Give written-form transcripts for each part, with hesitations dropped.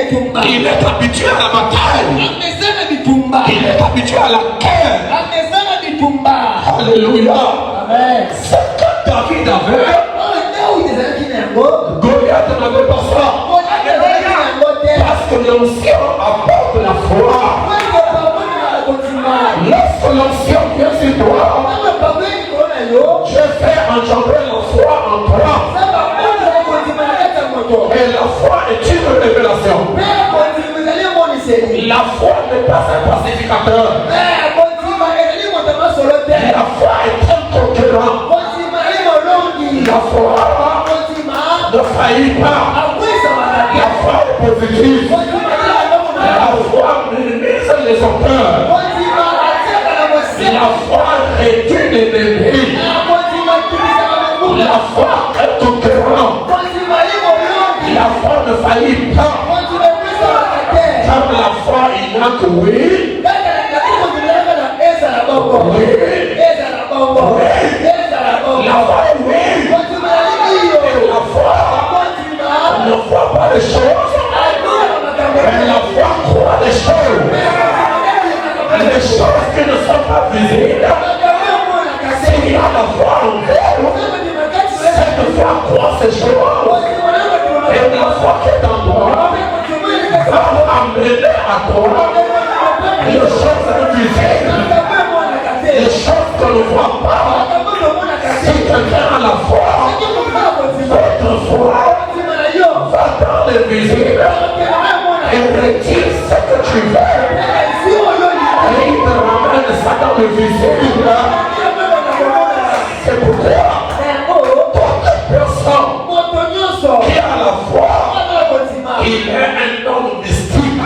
Il est habitué à la bataille. Il est habitué à la guerre. Alléluia. Amen. Ce que David avait, Goliath n'avait pas ça. Parce que l'ancien apporte la foi. Lorsque l'ancien vient sur toi, je fais engendrer la foi en toi. Et la foi est une révélation. La foi n'est pas un pacificateur. La foi est un conquérant. La foi ne faillit pas. La foi est positive. La foi minimise les auteurs. La foi réduit les ennemis. La foi est conquérant. La foi ne faillit pas. Comme la foi, il n'a que oui. La foi est oui. Et la foi ne voit pas les choses. Mais la foi croit les choses. Les choses qui ne sont pas visibles. S'il y a la foi en elle, cette foi croit ces choses. Et la foi qui est en toi va amener à toi les choses invisibles, les choses que ne voit pas. Si quelqu'un a la foi, votre foi va dans l'invisible et retire ce que tu veux. Et il te ramène ça dans le visible. C'est pourquoi toute personne qui a la foi, il est un homme mystique.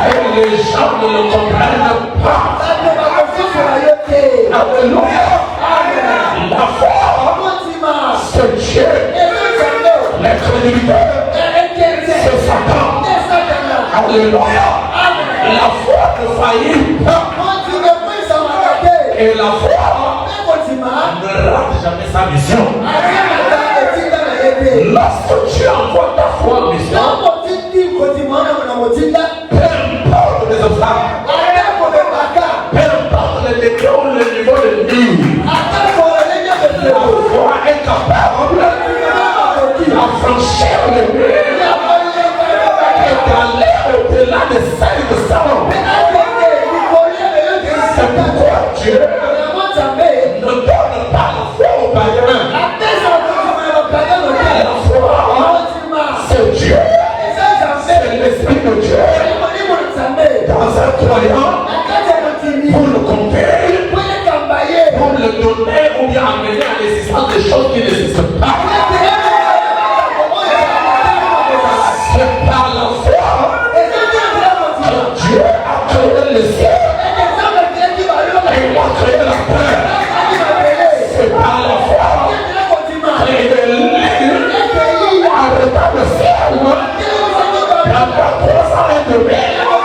Et les gens ne le comprennent pas. Alléluia. La foi, c'est Dieu. L'incrédulité, c'est Satan. Alléluia. La foi ne faillit pas. Et la foi ne rate jamais sa mission. Lorsque tu envoies ta foi en mission, peu importe les obstacles, peu importe les décrets ou le niveau de vie, la foi est capable d'affranchir les murs et d'aller au-delà des seuils de sang. C'est pourquoi Dieu ne donne pas la foi aux païens. La foi, c'est Dieu. C'est l'Esprit de Dieu. Dans un croyant, pour le compter, pour le donner ou bien amener à l'existence des choses qui n'existent pas. C'est par la foi que Dieu a créé le ciel. Et il a créé la terre. C'est par la foi que les lignes arrêtent le ciel. Pendant 3 ans et demi, un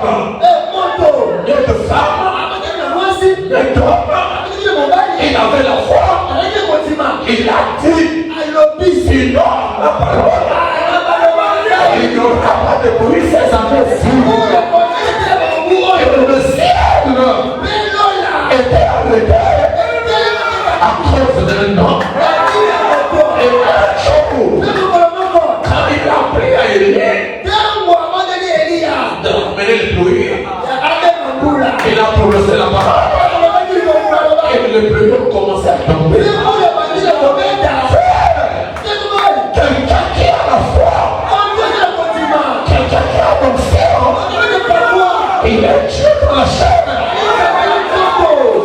homme et de femmes et d'hommes, il avait la foi. Il a dit, sinon la parole, il n'y aura pas de bruit ces années-ci. Et le ciel était arrêté à cause d'un nom. Et un jour, quand il a pris à Élie de ramener le pluie, il a prononcé la parole. Et le pluie a commencé à tomber. Quelqu'un qui a la foi, quelqu'un qui a l'onction, il est Dieu dans la chair.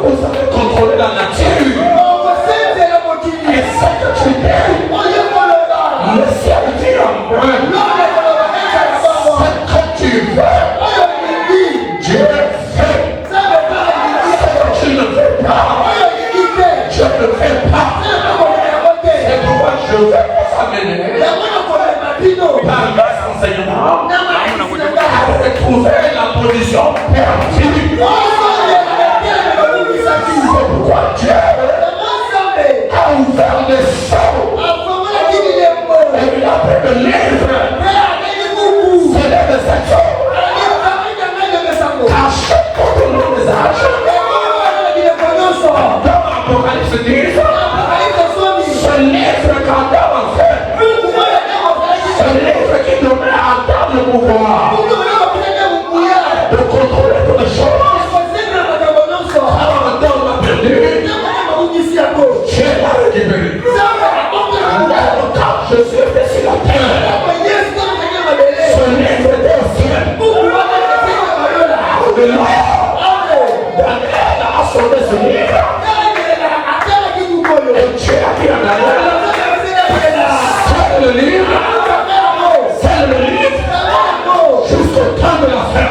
Vous savez contrôler la nature. Et ce que tu dis, le ciel dit en moi. Ce que tu veux, Dieu fait. Ce que tu ne veux pas, je ne fais pas. C'est pourquoi je veux vous amener par mes enseignements à retrouver la position perdue. C'est pourquoi Dieu a ouvert les seaux et il a de contrôler toutes les choses. Alors le temps on a perdu, Dieu l'a récupéré. Quand je suis resté sur la terre, ce livre était au ciel. Daniel a sauvé ce livre. Et Dieu a dit à Daniel, c'est le livre, jusqu'au temps de la fin.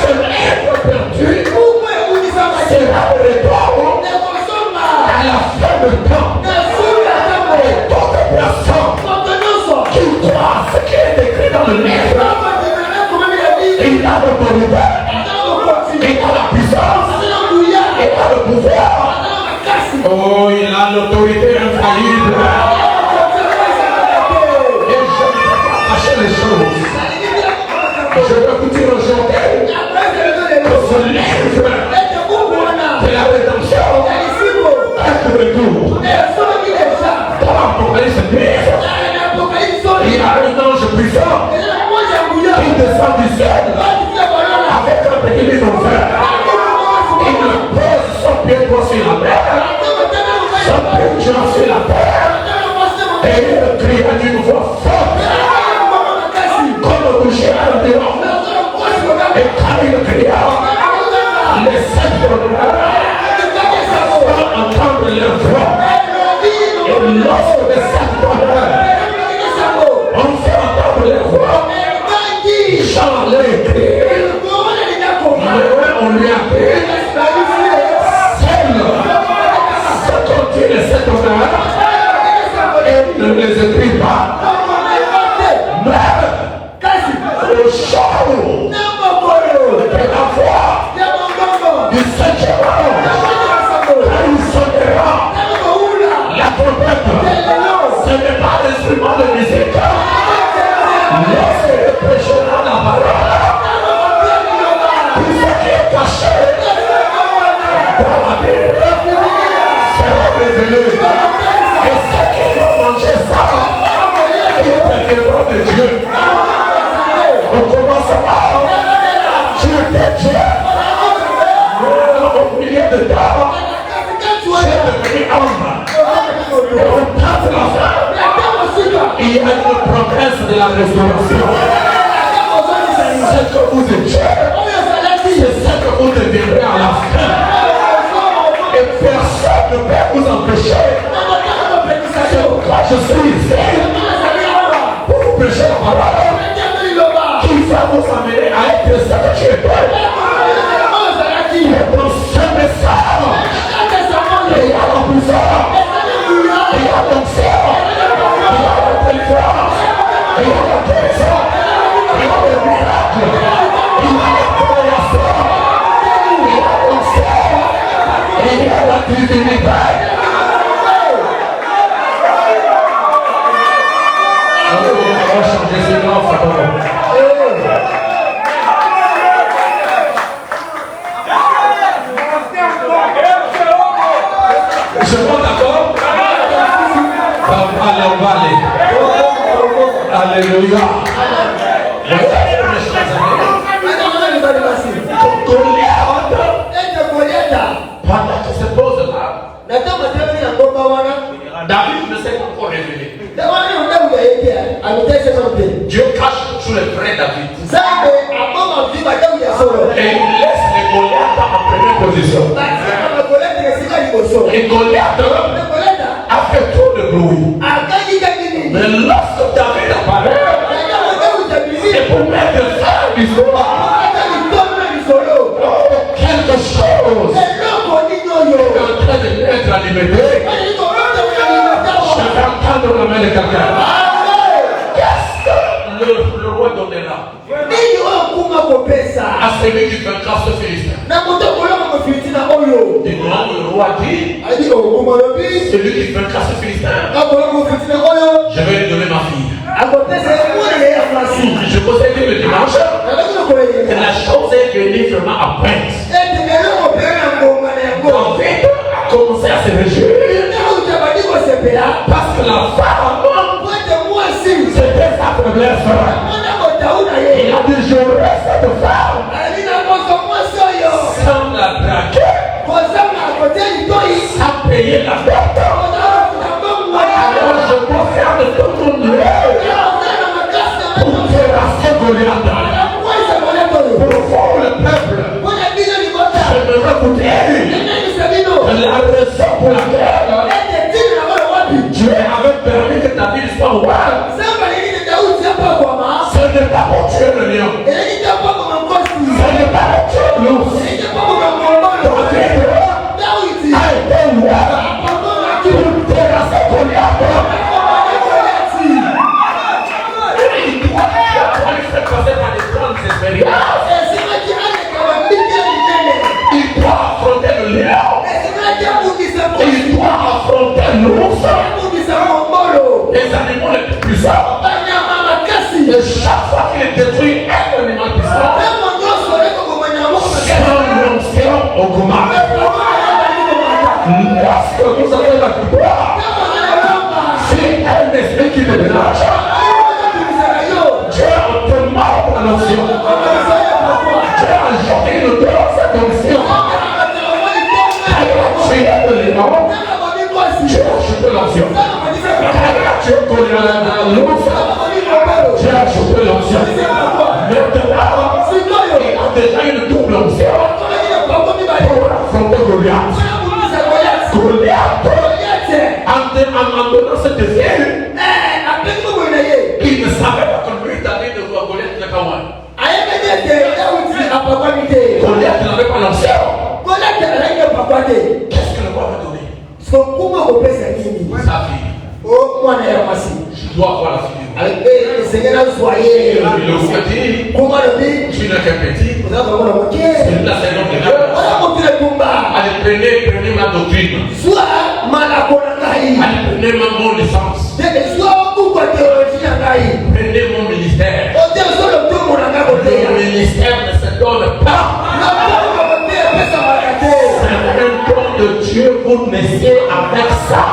Ce livre perdu sera le retour à la fin du temps. Et toute personne qui croit à ce qui est écrit dans le livre, il a l'autorité, il a la puissance, il a le pouvoir. Oh, il a l'autorité infaillible. Et je ne peux pas cacher les choses. Je peux vous dire aujourd'hui que ce livre de la rédemption est de retour. Dans l'Apocalypse 10, il y a un ange puissant qui descend du ciel avec un petit livre vert. Il pose son pied droit sur la terre, son pied droit sur la terre, et il cria d'une voix forte, comme un boucher à l'intérieur. Et quand il cria, les sept tonnerres vont entendre leur voix. Et lorsque les sept tonnerres ont fait entendre leur voix, Jean l'a écrit. On lui a dit, ce qu'ont dit les sept tonnerres, et ne les écrit pas. Mais au jour de la voix du septième ange, quand il sonnera la trompette, ce n'est pas l'instrument de musique. Lorsqu'il prêchera la parole, tout ce qui est caché dans la Bible sera révélé. Et ceux qui vont manger ça, ils deviendront de Dieu. On commence par Dieu est Dieu. Au milieu de temps, j'ai devenu homme. Et au temps de la fin, il y a une promesse de la restauration. C'est que vous étiez, c'est ce que vous deviendrez à la fin. Et personne ne peut vous empêcher. C'est pourquoi je suis ici pour vous prêcher la parole qui va vous amener à être ce que tu es. Et dans ce message, il y a la puissance, il y a l'onction, il y a la délivrance, il y a la guérison, il y a le miracle, il y a la création, il y a l'onction, il y a la divinité. On va changer ce nom, ça va. Je monte d'accord? Allez, on va aller. Alléluia. Pendant que se pose là, David ne s'est pas encore révélé. Dieu cache sous les vrais David. Et il laisse les Goliaths en première position. Et Goliath a fait trop de bruit. Mais lorsque David apparaît, c'est pour mettre fin à l'histoire. Quelque chose est en train de mettre à liberté. Je vais entendre la main de quelqu'un. Qu'est-ce que le roi donnera à celui qui vaincra ce Philistin? Et non, le roi dit, celui qui vaincra ce Philistin, je vais lui donner ma fille. Je vous ai dit le dimanche que la chose est venue vraiment à peine. David a commencé à se réjouir parce que la femme, c'était sa faiblesse. Il a dit, je reste cette femme l'autre, j'ai ajouté l'onction. Maintenant, il a déjà une double onction pour affronter Goliath. En donnant cette fière, il ne savait pas que lui t'avait de voir Goliath n'est pas moi. Goliath n'avait pas l'onction. Qu'est-ce que le roi va donner? Sa fille. Je dois voir la fille. Il le dit, tu n'es qu'un petit. C'est la saison de Dieu. Allez, prenez ma doctrine. Allez, prenez mon licence. Prenez mon ministère. Le ministère ne se donne pas. C'est un don de Dieu, vous naissez avec ça.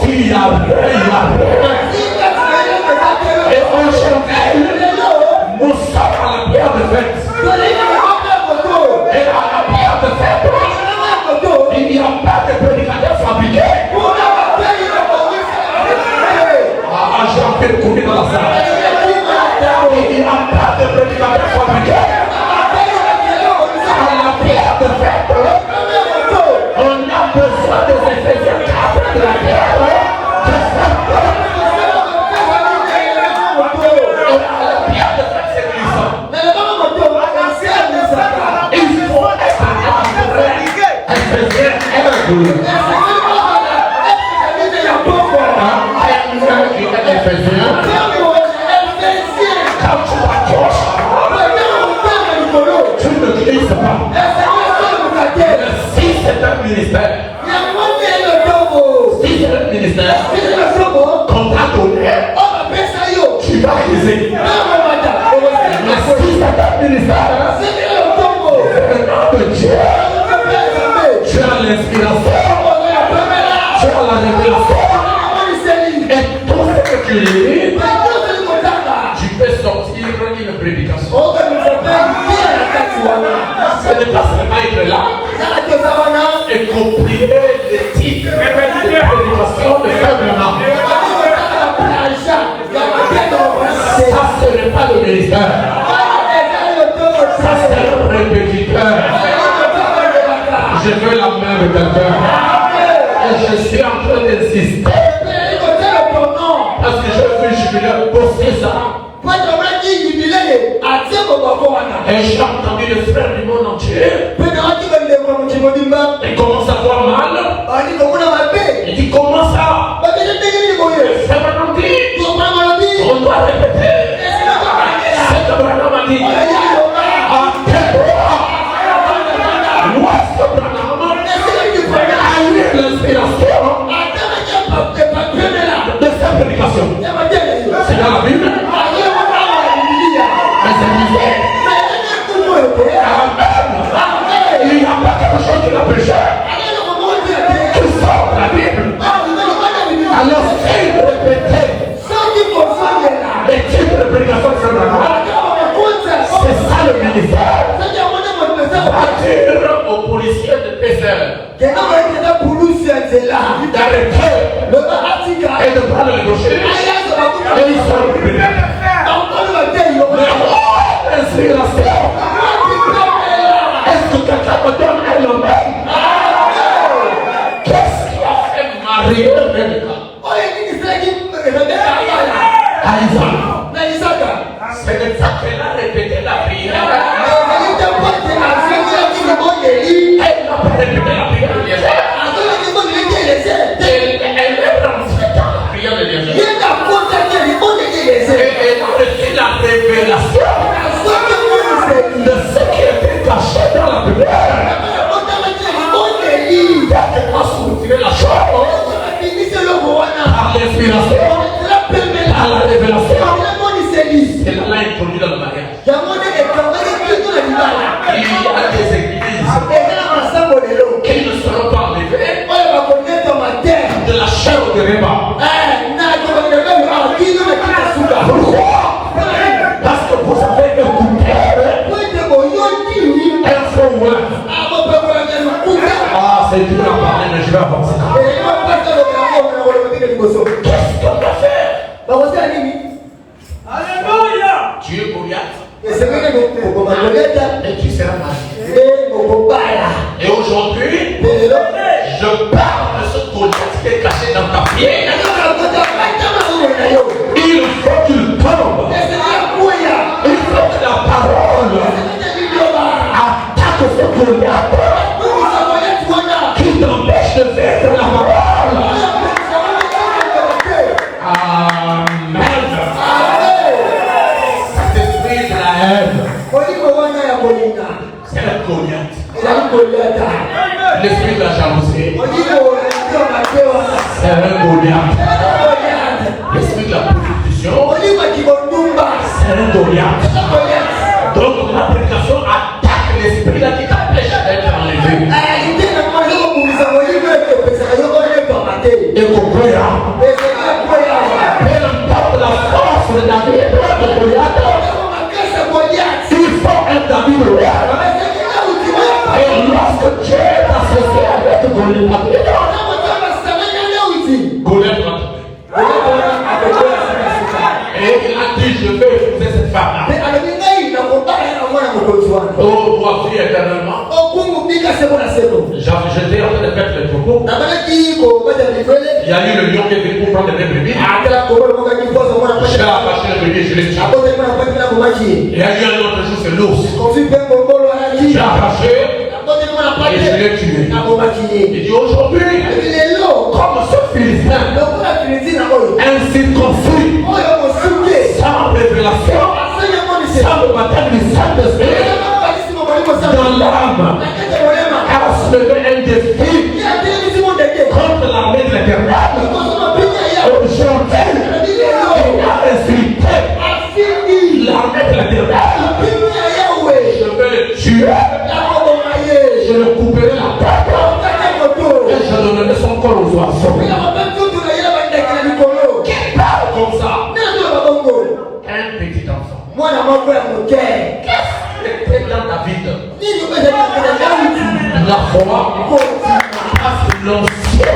S'il y a rien. Et aujourd'hui, nous sommes à la pierre de fête. Et à la pierre de fête, il n'y a pas de prédicateur fabriqué. Ah, j'ai fait courir dans la salle. Il n'y a pas de prédicateur fabriqué. À la pierre de fête, on a besoin des Éphésiens 4 de la pierre. Tu peux sortir une prédication. Ce n'est pas seulement être là et copier les titres de prédication de faiblement. Ça, ce n'est pas le ministère. Ça, c'est le répétiteur. Je veux la main de quelqu'un. Et je suis en train d'insister. Parce que je veux jubiler pour ça. Et j'ai entendu le frère du monde entier. Il commence à avoir mal. Il dit comment ça? C'est vraiment dit. On doit répéter. C'est que Branham a dit. À quel droit? L'ouest Branham a eu l'inspiration de cette prédication. C'est dans la Bible. Mais c'est l'hiver. Amen. Il n'y a pas quelque chose de la péché qui sort de la Bible. Alors si vous répétez les types de prédication de Frère Branham, c'est ça le ministère. Va dire aux policiers de PCR d'arrêter et de prendre les dossiers. Et ils sont libérés. L'inspiration. Est-ce que quelqu'un me donne un nom? Qu'est-ce qui a fait marier Rebecca à Isaac? C'est de ça qu'elle a répété la prière. Elle n'a pas répété la prière de Dieu. Elle est rentrée dans la prière de Dieu. Et elle a reçu la révélation de ce qui était caché dans la prière. Elle a soulevé la chose par l'inspiration, par la révélation. Elle l'a introduit dans le mariage. Il y a des églises qui ne seront pas enlevées de la chair de Réba. Pourquoi? Parce que vous avez écouté un faux word. Ah, c'est dur à parler, mais je vais avancer. Goliath. Et tu seras marié. Et aujourd'hui, je parle de ce Goliath qui est caché dans ta vie. Il faut qu'il tombe. Il faut que la parole attaque ce Goliath qui t'empêche de faire la parole. Amen. Cet esprit de la haine, c'est le Goliath. L'esprit de la jalousie, c'est un Goliath. L'esprit de la prostitution, c'est un Goliath. Donc la prédication attaque l'esprit là qui t'empêche d'être enlevé. Et comprends, peu importe la force de David, il faut un David royal. Et lorsque Dieu est associé avec Goliath, Goliath va tomber. Et il a dit, je vais épouser cette femme-là. Oh, pour vivre éternellement. J'étais en train de faire les propos. Il y a eu le lion qui est venu pour prendre les brebis. Je l'ai attaché le bébé, je l'ai tué. Il y a eu un autre jour, c'est l'ours. Je l'ai attaché et je l'ai tué. Il dit aujourd'hui, comme ce Philistin, incirconcis, sans révélation, sans le baptême du Saint-Esprit, dans l'âme, a soulevé un défi contre l'armée de l'Éternel. Aujourd'hui, il a insulté l'armée de l'Éternel. Je vais le tuer, je le couperai la tête et je donnerai son corps aux oiseaux. Qui parle comme ça? Un petit enfant. Qu'est-ce qui était dans ta vie? La foi, parce que l'ancien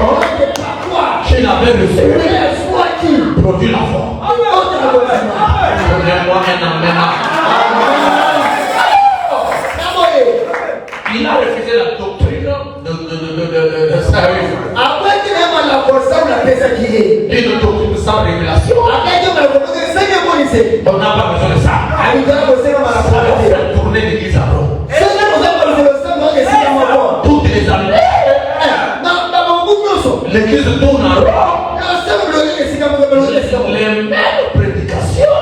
qui l'avait reçu produit la foi. Donnez-moi un amen. Il a refusé la doctrine de sérieux. Et de doctrine sans révélation. On n'a pas besoin de ça. Ça va faire tourner l'église à Rome. Toutes les années, l'église tourne à Rome. Les mêmes prédications,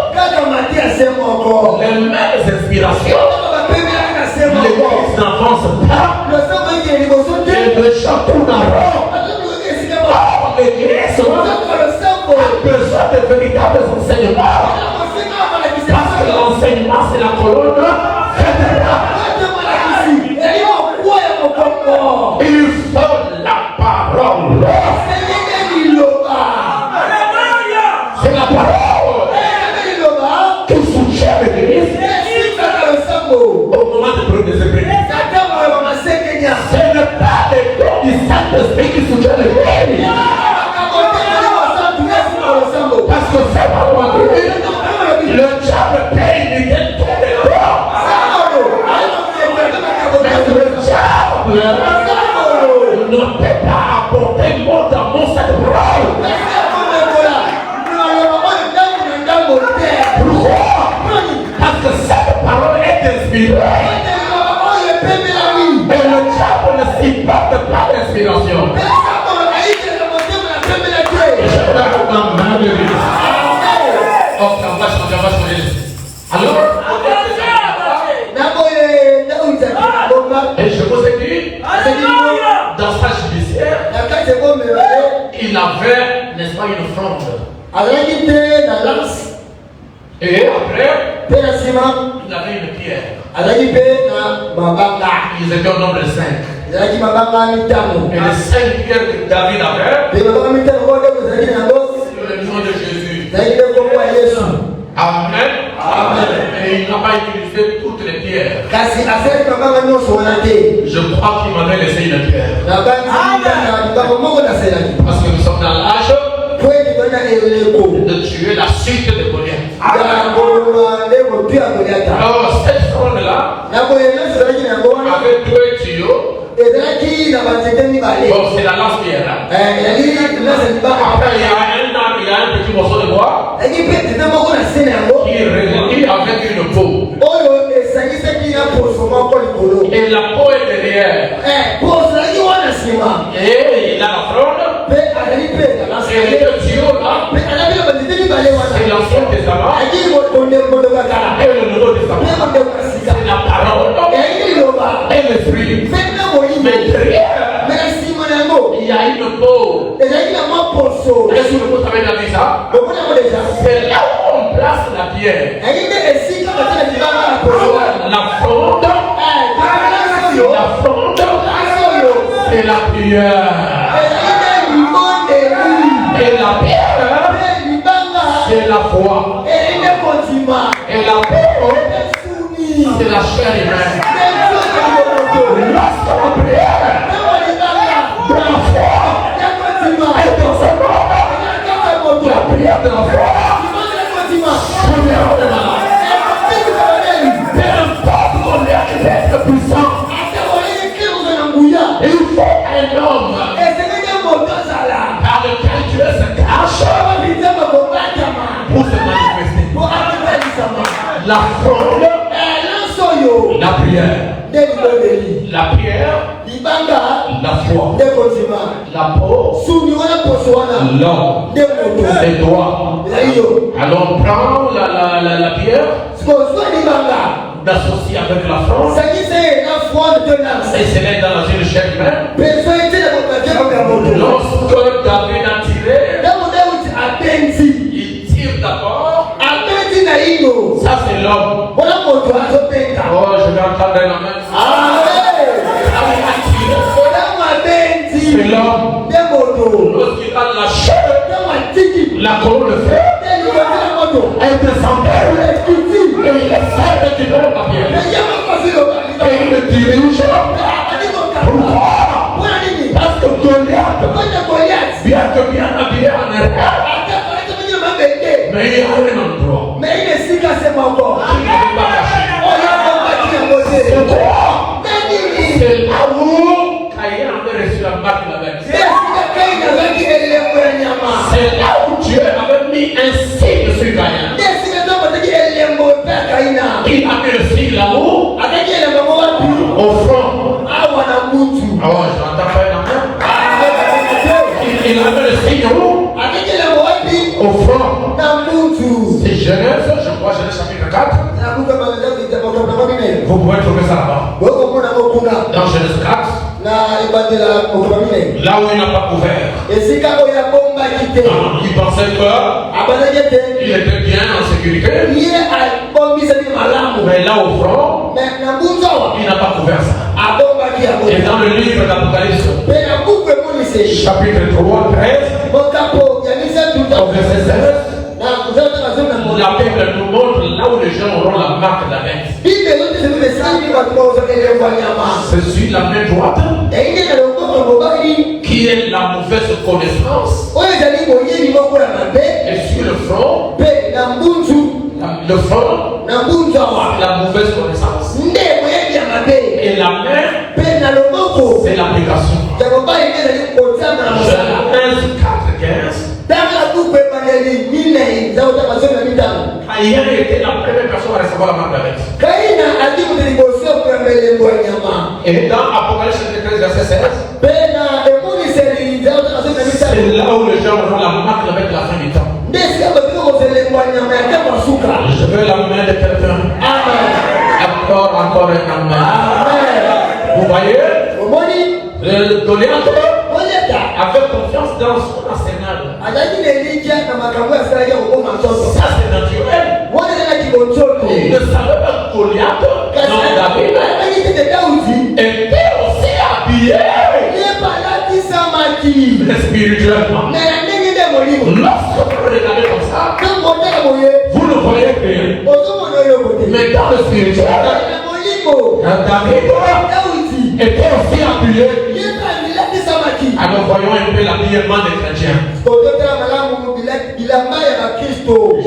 les mêmes inspirations. L'église n'avance pas. Et le chant tourne à Rome. L'église a besoin de véritables enseignements. Parce que l'enseignement, c'est la colonne vertébrale. Il faut la parole. C'est la parole qui soutient l'église au moment de prendre des épreuves. Ce n'est pas les dons du Saint-Esprit qui soutient l'église. Parce que c'est pas le le diable paye l'idée de tous les dons. Mais le diable ne peut pas apporter mot dans mon cérébral. Pourquoi? Parce que cette parole est inspirée. Et le diable ne supporte pas l'inspiration. Alors, et je vous ai dit, dans sa judiciaire, il avait, n'est-ce pas, une fronde. Et après, il avait une pierre. Ils étaient au nombre de 5. Et les 5 pierres que David avait, c'est le nom de Jésus. Amen. Amen. Et il n'a pas utilisé toutes les pierres. Je crois qu'il m'avait laissé une pierre. Parce que nous sommes dans l'âge de tuer la suite de Goliath. Alors cette fronde-là avait 2 tuyaux. Bon, c'est la lance-pierre. Après, il y a un petit morceau de bois qui est relié avec une peau. Et la peau est derrière. Et il a la fronde. Et les 2 tuyaux là, c'est l'Ancien Testament. Et le Nouveau Testament, c'est la parole et le fruit. Mais derrière, il y a une peau. Est-ce que vous savez la vie ça? C'est là où on place la pierre. La fronde, c'est la prière. Et la pierre, c'est la foi. Et la peau, c'est la chair humaine. Lorsque la prière, de la foi, est dans ce monde, la prière de la foi, premièrement de malade. Peu importe combien il est puissant, il faut un homme par lequel Dieu se cache pour se manifester. La fronde, la prière. La prière, la foi, la peau, l'homme, les doigts. Alors on prend la pierre, d'associer avec la fronde, et se met dans une chair humaine. Lorsque David a tiré, il tire d'abord. Ça c'est l'homme. Oh, je vais entendre la main. C'est l'homme. Lorsqu'il a la chair, la colonne de feu, elle descendait. Et il essaie de tirer le papier. Et il le dirige. Pourquoi? Parce que Goliath, bien que bien habillé en arrière, mais il y a un endroit. C'est là où Caïn avait reçu la marque de la bête. C'est là où Dieu avait mis un signe sur Caïn. Il a mis le signe là-haut, au front. Ah ouais, je n'entends pas la main. Il a mis le signe où? Au front. C'est Genèse, je crois, Genèse chapitre 4. Vous pouvez trouver ça là-bas. Dans Genèse 4. Là où il n'a pas couvert. Il pensait qu'il était bien en sécurité. Mais là au front, il n'a pas couvert ça. Et dans le livre d'Apocalypse, chapitre 3, 13, au verset 16, la Bible nous montre là où les gens auront la marque de la bête. C'est sur la main droite qui est la mauvaise connaissance. Et sur le front, la mauvaise connaissance. Et la main, c'est l'application. Genèse 4:15. Caïn était la première personne à recevoir la marque de la bête. Et dans Apocalypse 13, verset 16, c'est là où les gens auront la marque de la bête de la fin du temps. Je veux la main de quelqu'un. Encore un amen. Vous voyez, Goliath avait confiance dans son arsenal. Ça c'est naturel. Il ne savait pas que Goliath, non David, était aussi habillé. Mais spirituellement. Lorsque vous regardez comme ça, vous le voyez bien. Mais dans le spirituel, David était aussi appuyé. Alors voyons un peu l'habillement des chrétiens. Je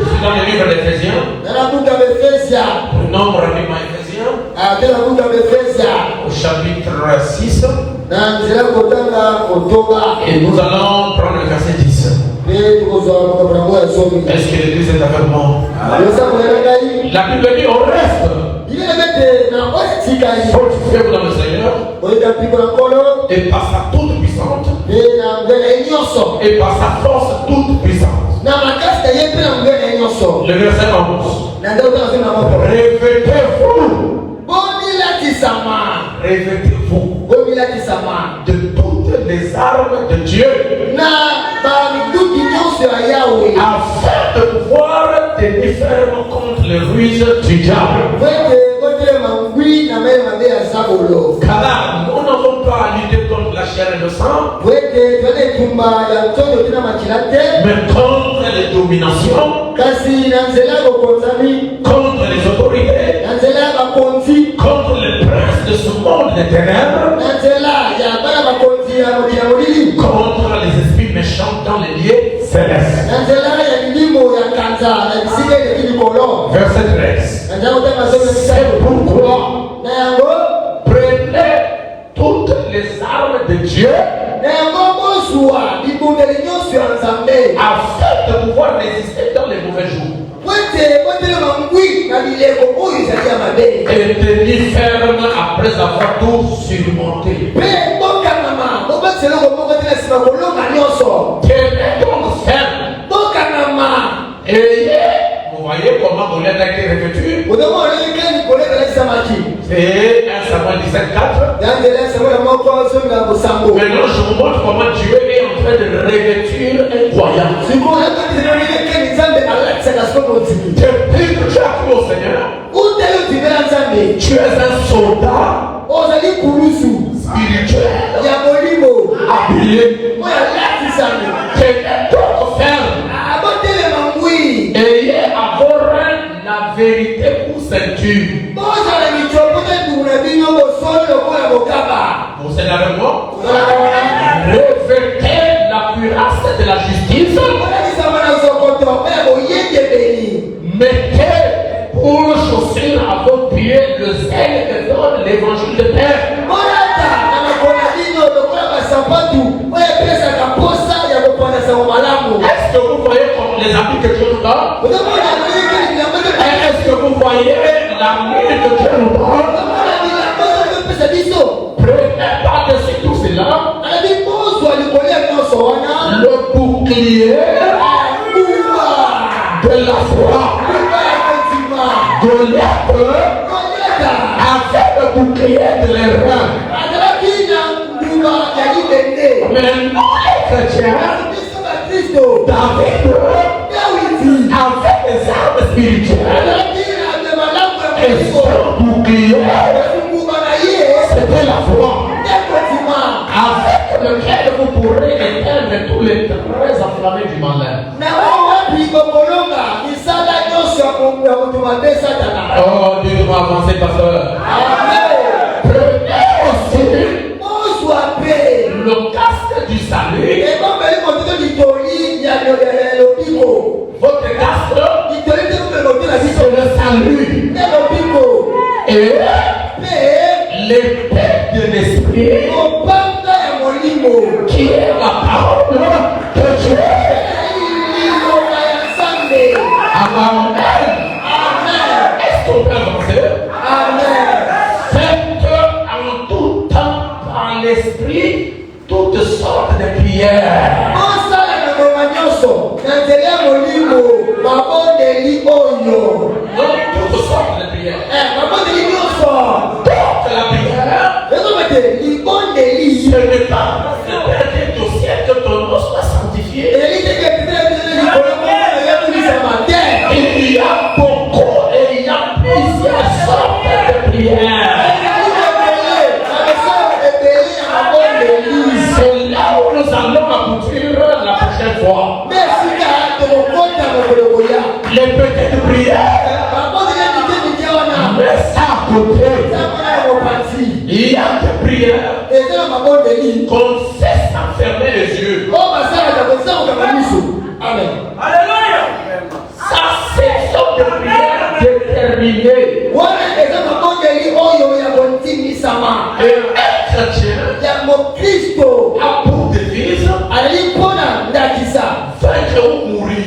suis dans le livre d'Éphésiens. Prenons rapidement Éphésiens. Au chapitre 6. Et nous allons prendre le verset 10. Est-ce que l'église est avec moi? La Bible dit on reste. Fortifiez-vous dans le Seigneur. Et par sa toute puissante. Et par sa force toute puissante. Le verset 11. Revêtez-vous de toutes les armes de Dieu afin de pouvoir tenir ferme contre les ruses du diable. Car nous n'avons pas à lutter contre la chair et le sang, mais contre les dominations, contre les autorités, contre les princes de ce monde des ténèbres, contre les esprits méchants dans les lieux célestes. Verset 13. C'est pourquoi prenez toutes les armes de Dieu afin de pouvoir résister dans les mauvais jours. Et tenir ferme après avoir tout surmonté. Tenez donc ferme. Et vous voyez comment Goliath a été revêtu. C'est 1 Samuel 17:4. Maintenant, je vous montre comment Dieu est en train de revêtir un croyant. Depuis que tu as cru au Seigneur, tu es un soldat spirituel, habillé. Tenez donc ferme. Ayez à vos reins la vérité pour ceinture. Vous êtes avec moi? Revêtez la cuirasse de la justice. Mettez pour chaussure à vos pieds le zèle que donne l'évangile de paix. Est-ce que vous voyez comme les amis que Dieu nous donne? Est-ce que vous voyez l'amour que Dieu nous donne? Prenez par-dessus tout cela le bouclier de la foi. Goliath avait le bouclier de l'erreur. Mais nous les chrétiens, David avait des armes spirituelles. Et son bouclier, c'était la foi. Avec lequel vous pourrez éteindre tous les traits enflammés du malin. Oh, Dieu doit avancer, pasteur. Prenez aussi le casque du salut. Votre casque, c'est le salut. Et l'épée de l'esprit, qui est la parole de Dieu. Amen. Est-ce qu'on peut avancer? Faites en tout temps par l'esprit toutes sortes de prières. Donc toutes sortes de prières. Donc la prière, ce n'est pas au ciel que ton nom soit sanctifié. Il y a beaucoup et il y a plusieurs sortes de prières. C'est là où nous allons aboutir la prochaine fois. Les petites prières, mais ça à côté. Il y a des prières qu'on sait s'enfermer les yeux. Amen. Alléluia. Ça, c'est une prière déterminée. chrétien a pour devise vaincre ou mourir.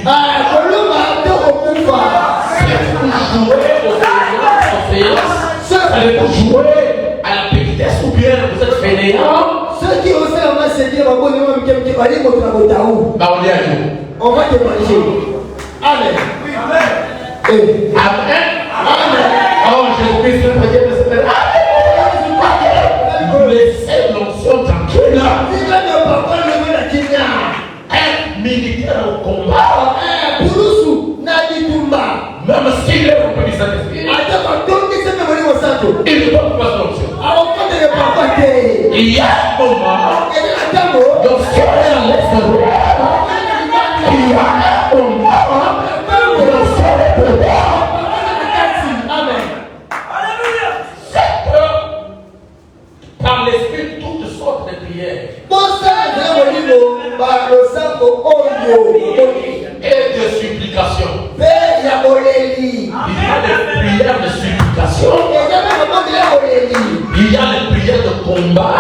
C'est pour jouer à la petitesse ou bien vous êtes fainéant. Ceux qui osent vraiment se dire, on va te manger. Amen. Amen. Amen. Oh, Jésus-Christ, le Dieu de cette laissez l'onction tranquille. Un militaire au combat, même s'il est un peu du Saint-Esprit, il ne peut pas passer l'onction. Il y a un moment, lorsqu'il est à l'extérieur, il y a un moment, lorsqu'il est dedans. Par l'esprit, toutes sortes de prières et de supplications. Il y a des prières de supplication, il y a des prières de combat,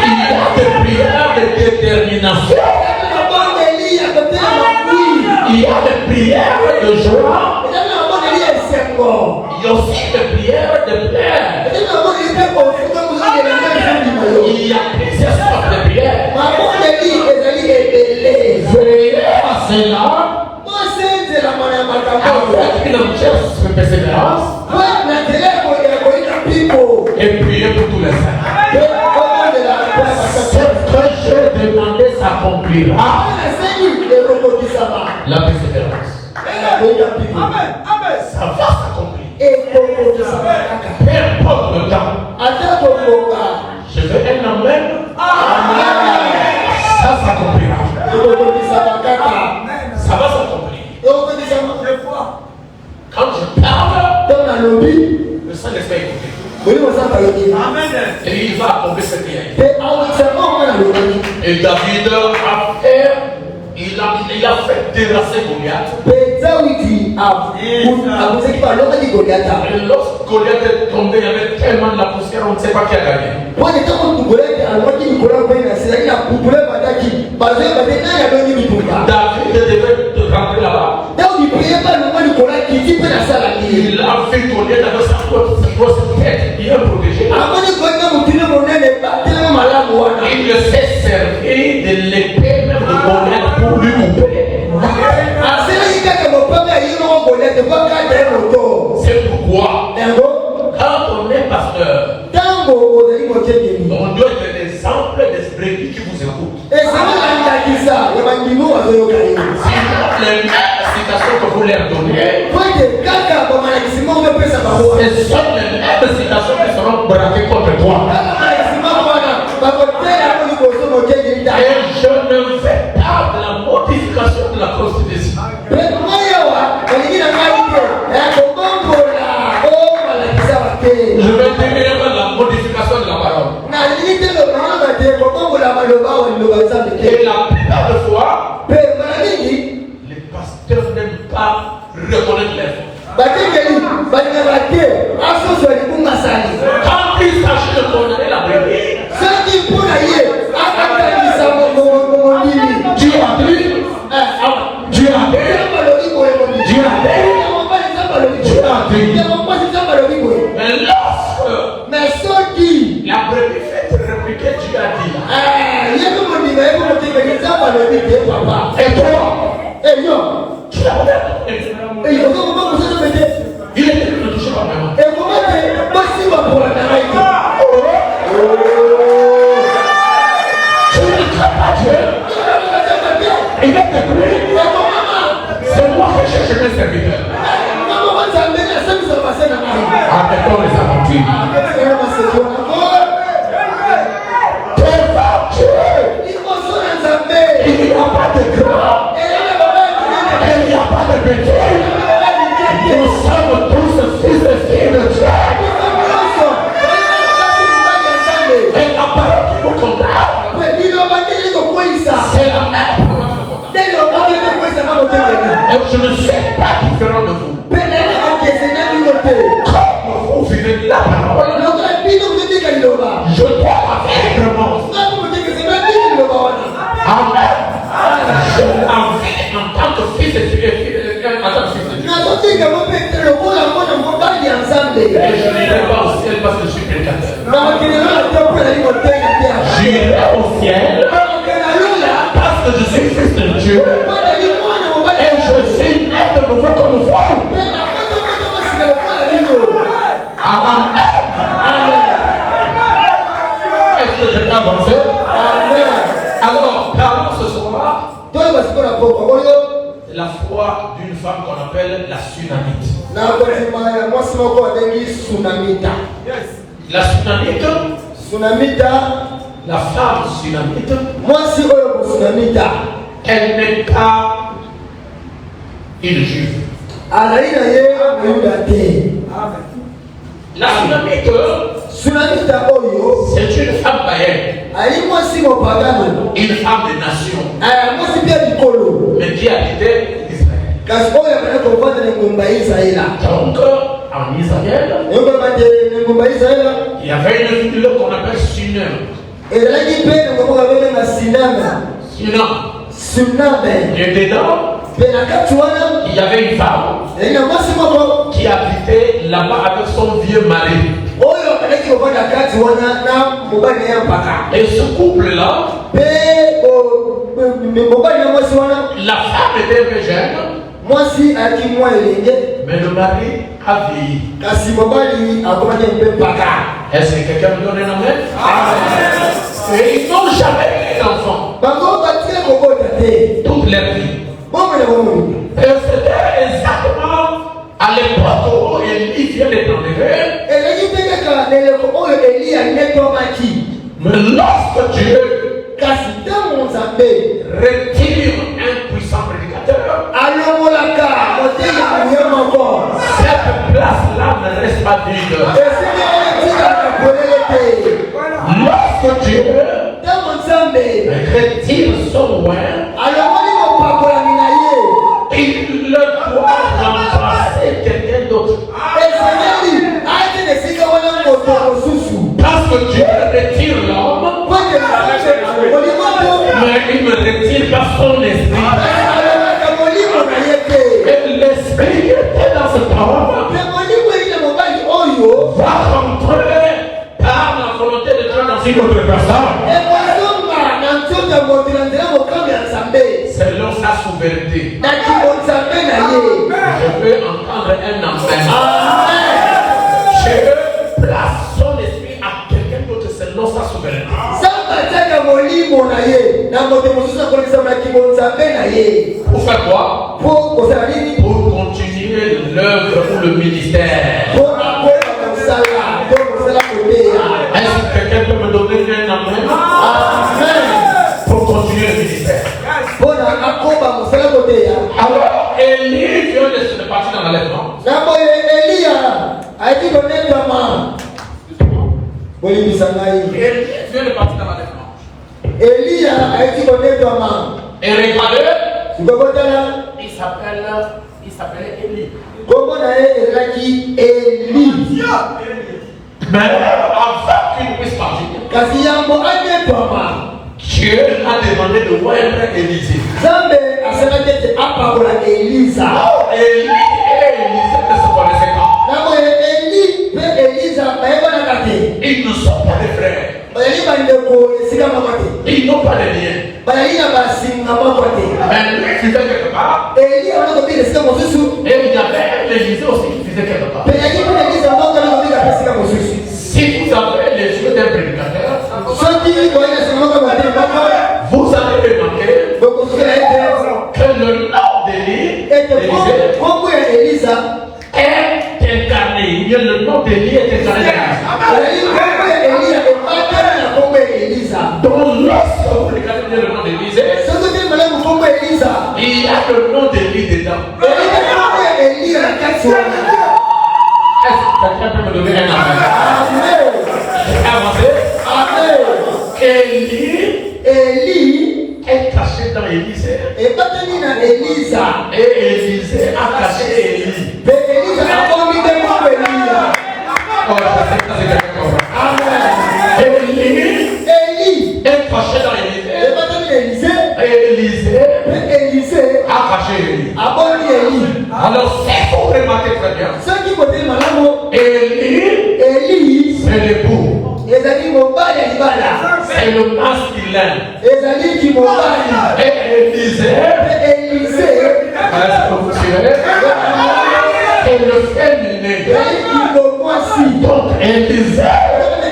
il y a des prières de détermination, il y a des prières de joie, il y a aussi des prières de plaire. Il y a plusieurs sortes de prières. Veillez à cela avec une recherche de persévérance et priez pour tous les saints. Ce que j'ai demandé s'accomplira. La persévérance. Ça va s'accomplir. Peu importe le temps. Je veux un amen. Ça s'accomplira. Ça va s'accomplir. Quand je parle, le Saint-Esprit écoute. Et il va accomplir ce qu'il a dit. Et David a fait, il a fait terrasser Goliath. Et lorsque Goliath est tombé, il y avait tellement de la poussière, on ne sait pas qui a gagné. David devait rentrer là-bas. Il a fait Goliath avec sa grosse tête, il a protégé. Il s'est servi de l'épée même de Goliath pour lui couper. C'est pourquoi, quand on est pasteur, on doit être l'exemple des brebis qui vous écoutent. C'est les mêmes citations que vous leur donnez. Ce sont les mêmes citations qui seront braquées contre toi. Et je ne fais pas de la modification de la Constitution. Je vais tenir la modification de la parole. Et la plupart de fois, les pasteurs n'aiment pas reconnaître les faits. Quand il s'agit de condamner la brebis, Dieu a dit, Dieu a dit, Dieu a dit. Mais lorsque la brebis fait répliquer, Dieu a dit. Et toi, tu l'as ouvert. Il est venu me toucher par ma main. Je ne crains pas Dieu. Il est écrit. C'est moi qui cherche mes serviteurs. Arrêtons les aventures. Devant Dieu, il n'y a pas de grand. Comme vous vivez la parole, je dois la vraiment. Amen. Je l'envie en tant que fils de Dieu. En tant que fils de Dieu. Et je n'irai pas au ciel parce que je suis prédicateur. J'irai au ciel parce que je suis fils de Dieu. Et je suis né de nouveau comme vous. Amen. Est-ce que je peux avancer? Alors, parlons ce soir de la foi d'une femme qu'on appelle la Sunamite. La Sunamite, la femme Sunamite, elle n'est pas une juive. La Sunamite, c'est une femme païenne, une femme de nation, mais qui habitait Israël. Donc, en Israël, il y avait une ville qu'on appelle Sunem. Et dedans, il y avait une femme qui habitait là-bas avec son vieux mari. Et ce couple-là, la femme était un peu jeune, mais le mari a vieilli. Est-ce que quelqu'un me donne un amen? Et ils n'ont jamais eu d'enfant toute leur vie. Et c'était exactement à l'époque où Élie vient d'être enlevé. Mais lorsque Dieu retire un puissant prédicateur, cette place-là ne reste pas vide. Lorsque Dieu retire son oin, il le doit remplacer quelqu'un d'autre. Parce que Dieu retire l'homme, mais il ne retire pas son esprit. Et l'esprit qui était dans ce homme va rentrer par la volonté de Dieu dans une autre personne. Selon sa souveraineté. Je veux entendre un amen. Je place son esprit à quelqu'un d'autre selon sa souveraineté. Pour faire quoi? Pour continuer l'œuvre ou le ministère. Est-ce que quelqu'un peut me donner un amen? Pour continuer le ministère. Alors, Élie vient de se partir dans l'enlèvement. Élie vient de partir dans l'enlèvement. Et regardez, il s'appelait Élie. Mais avant qu'il puisse partir, Dieu a demandé de voir Élisée. Élie et Élisée ne se connaissaient pas. Ils ne sont pas des frères. Ils n'ont pas de lien. Mais lui faisait quelque part. Et il y avait Élisée aussi qui faisait quelque part. Si vous avez les yeux d'un prédicateur, vous allez remarquer que le nom d'Élie est incarné. Le nom d'Élie est incarné dans l'Église. Donc lorsque vous regardez le nom d'Élie, il y a le nom d'Élie dedans. Est-ce que quelqu'un peut me donner un amen? Avancez. Élie est caché dans Élisée. Et Élisée a caché Élie. ezali kimobali et Élisée, Élisée est-ce que vous suivez? Et le féminin. ezali kimomwasi Donc Élisée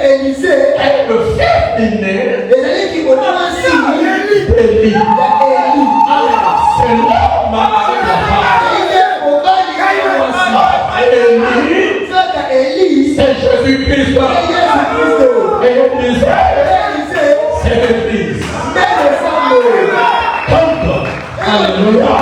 Élisée est le féminin ezali kimomwasi d'Élie. ya Eli C'est l'homme avec la femme. Elize mobali ya mwasi Élie, saka Eli c'est Jésus-Christ. Yesu Kristo Et Élisée, Élisée c'est l'Église. mbele sango Donc, alléluia.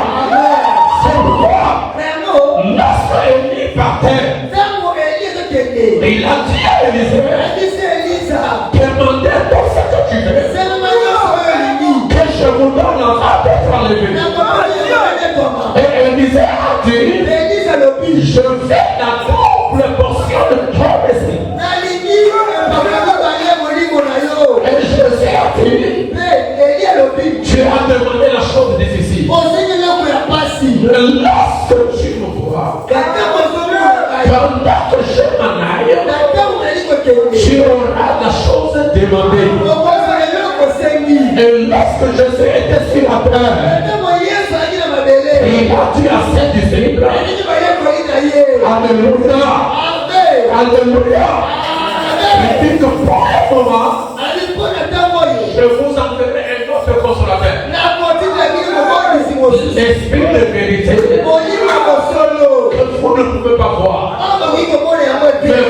C'est pourquoi, Vraiment, lorsque Élie partait, ntango Eli ezokende il a dit à Élisée, ayebisi Elisa demandez tout ce que tu veux, esalema nyonso oyo olingi que je vous donne avant d'être enlevé. nakoaeetoma Et Élisée a dit, Elisa alobi je fais la double portion de ton esprit. nalingi empaka mibale molimo na yo Et Jésus a dit, mpe Eli alobi tu as demandé la chose difficile. osengeli oko ya pasi Mais lorsque tu me vois, katango ozomonaka yo pendant que je m'en aille, na ntango nali kokende tu auras la chose demandée. okozwa eloko osengi Et lorsque Jésus était sur la terre, ntango Yesu azalaki na mabele il a dit à ses disciples, elingi bayekoli na ye alléluia, amen alléluia. amen Il dit que pour le moment, ali mpo na ntango oyo je vous enverrai un autre consolateur. nakotinaki mobondisi mosusu L'esprit de vérité molimo ya kosolo que vous ne pouvez pas voir. oyo bakoki komona yango te Mais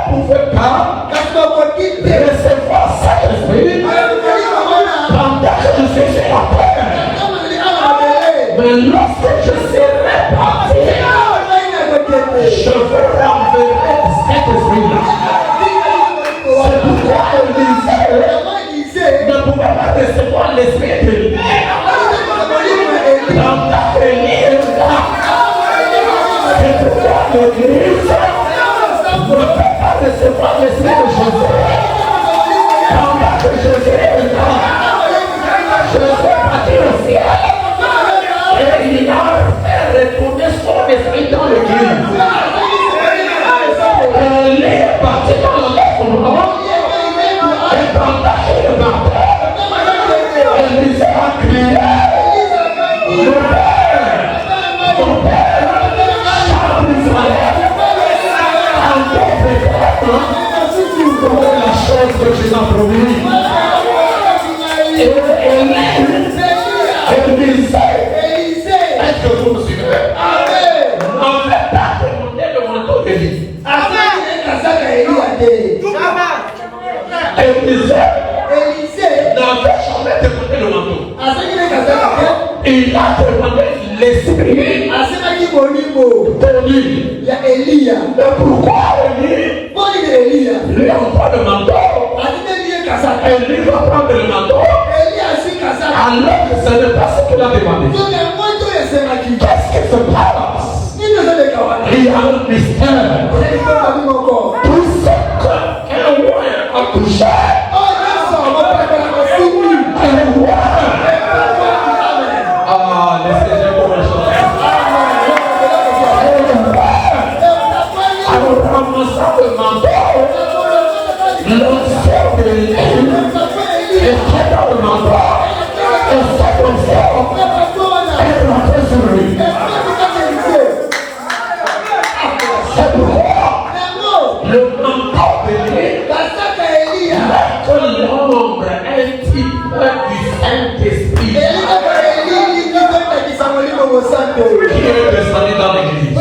vous ne pouvez pas kasi bakoki te recevoir cet esprit ayokoli komona pendant que je suis sur la terre. ntango ezali awa mabele Mais lorsque je serai parti, ngai nakokende je vous renverrai cet esprit-là. C'est pourquoi Élisée ne pouvait pas recevoir l'esprit de Dieu. Pendant qu'Élie est là, c'est pourquoi l'Église ne peut pas recevoir l'esprit de Jésus. Pendant que Jésus est là, je suis parti au ciel. Et il a fait retourner son esprit dans l'Église. Elle est partie dans l'enlèvement. Et pendant qu'il est parti, Élisée a crié, mon père, mon père, charme Israël, encore peut-être, comme la chose que tu m'as promis. Et Élisée, est-ce que vous me suivez? N'avait pas demandé le manteau d'Élie. Élisée n'avait jamais demandé le manteau. Il a demandé l'esprit d'Élie. Mais pourquoi Élie lui envoie le manteau? Élie va prendre le manteau alors que ce n'est pas ce qu'il a demandé. Qu'est-ce qui se passe? Il y a un mystère. Tout ce qu'un roi a touché, un roi. Ah, laissez-moi pour les choses. En ramassant le manteau, l'onction de l'Élie était dans le manteau. Et cette onction est rentrée sur lui. C'est pourquoi le manteau de l'Élie n'est que l'ombre un petit peu du Saint-Esprit qui est descendu dans l'Église.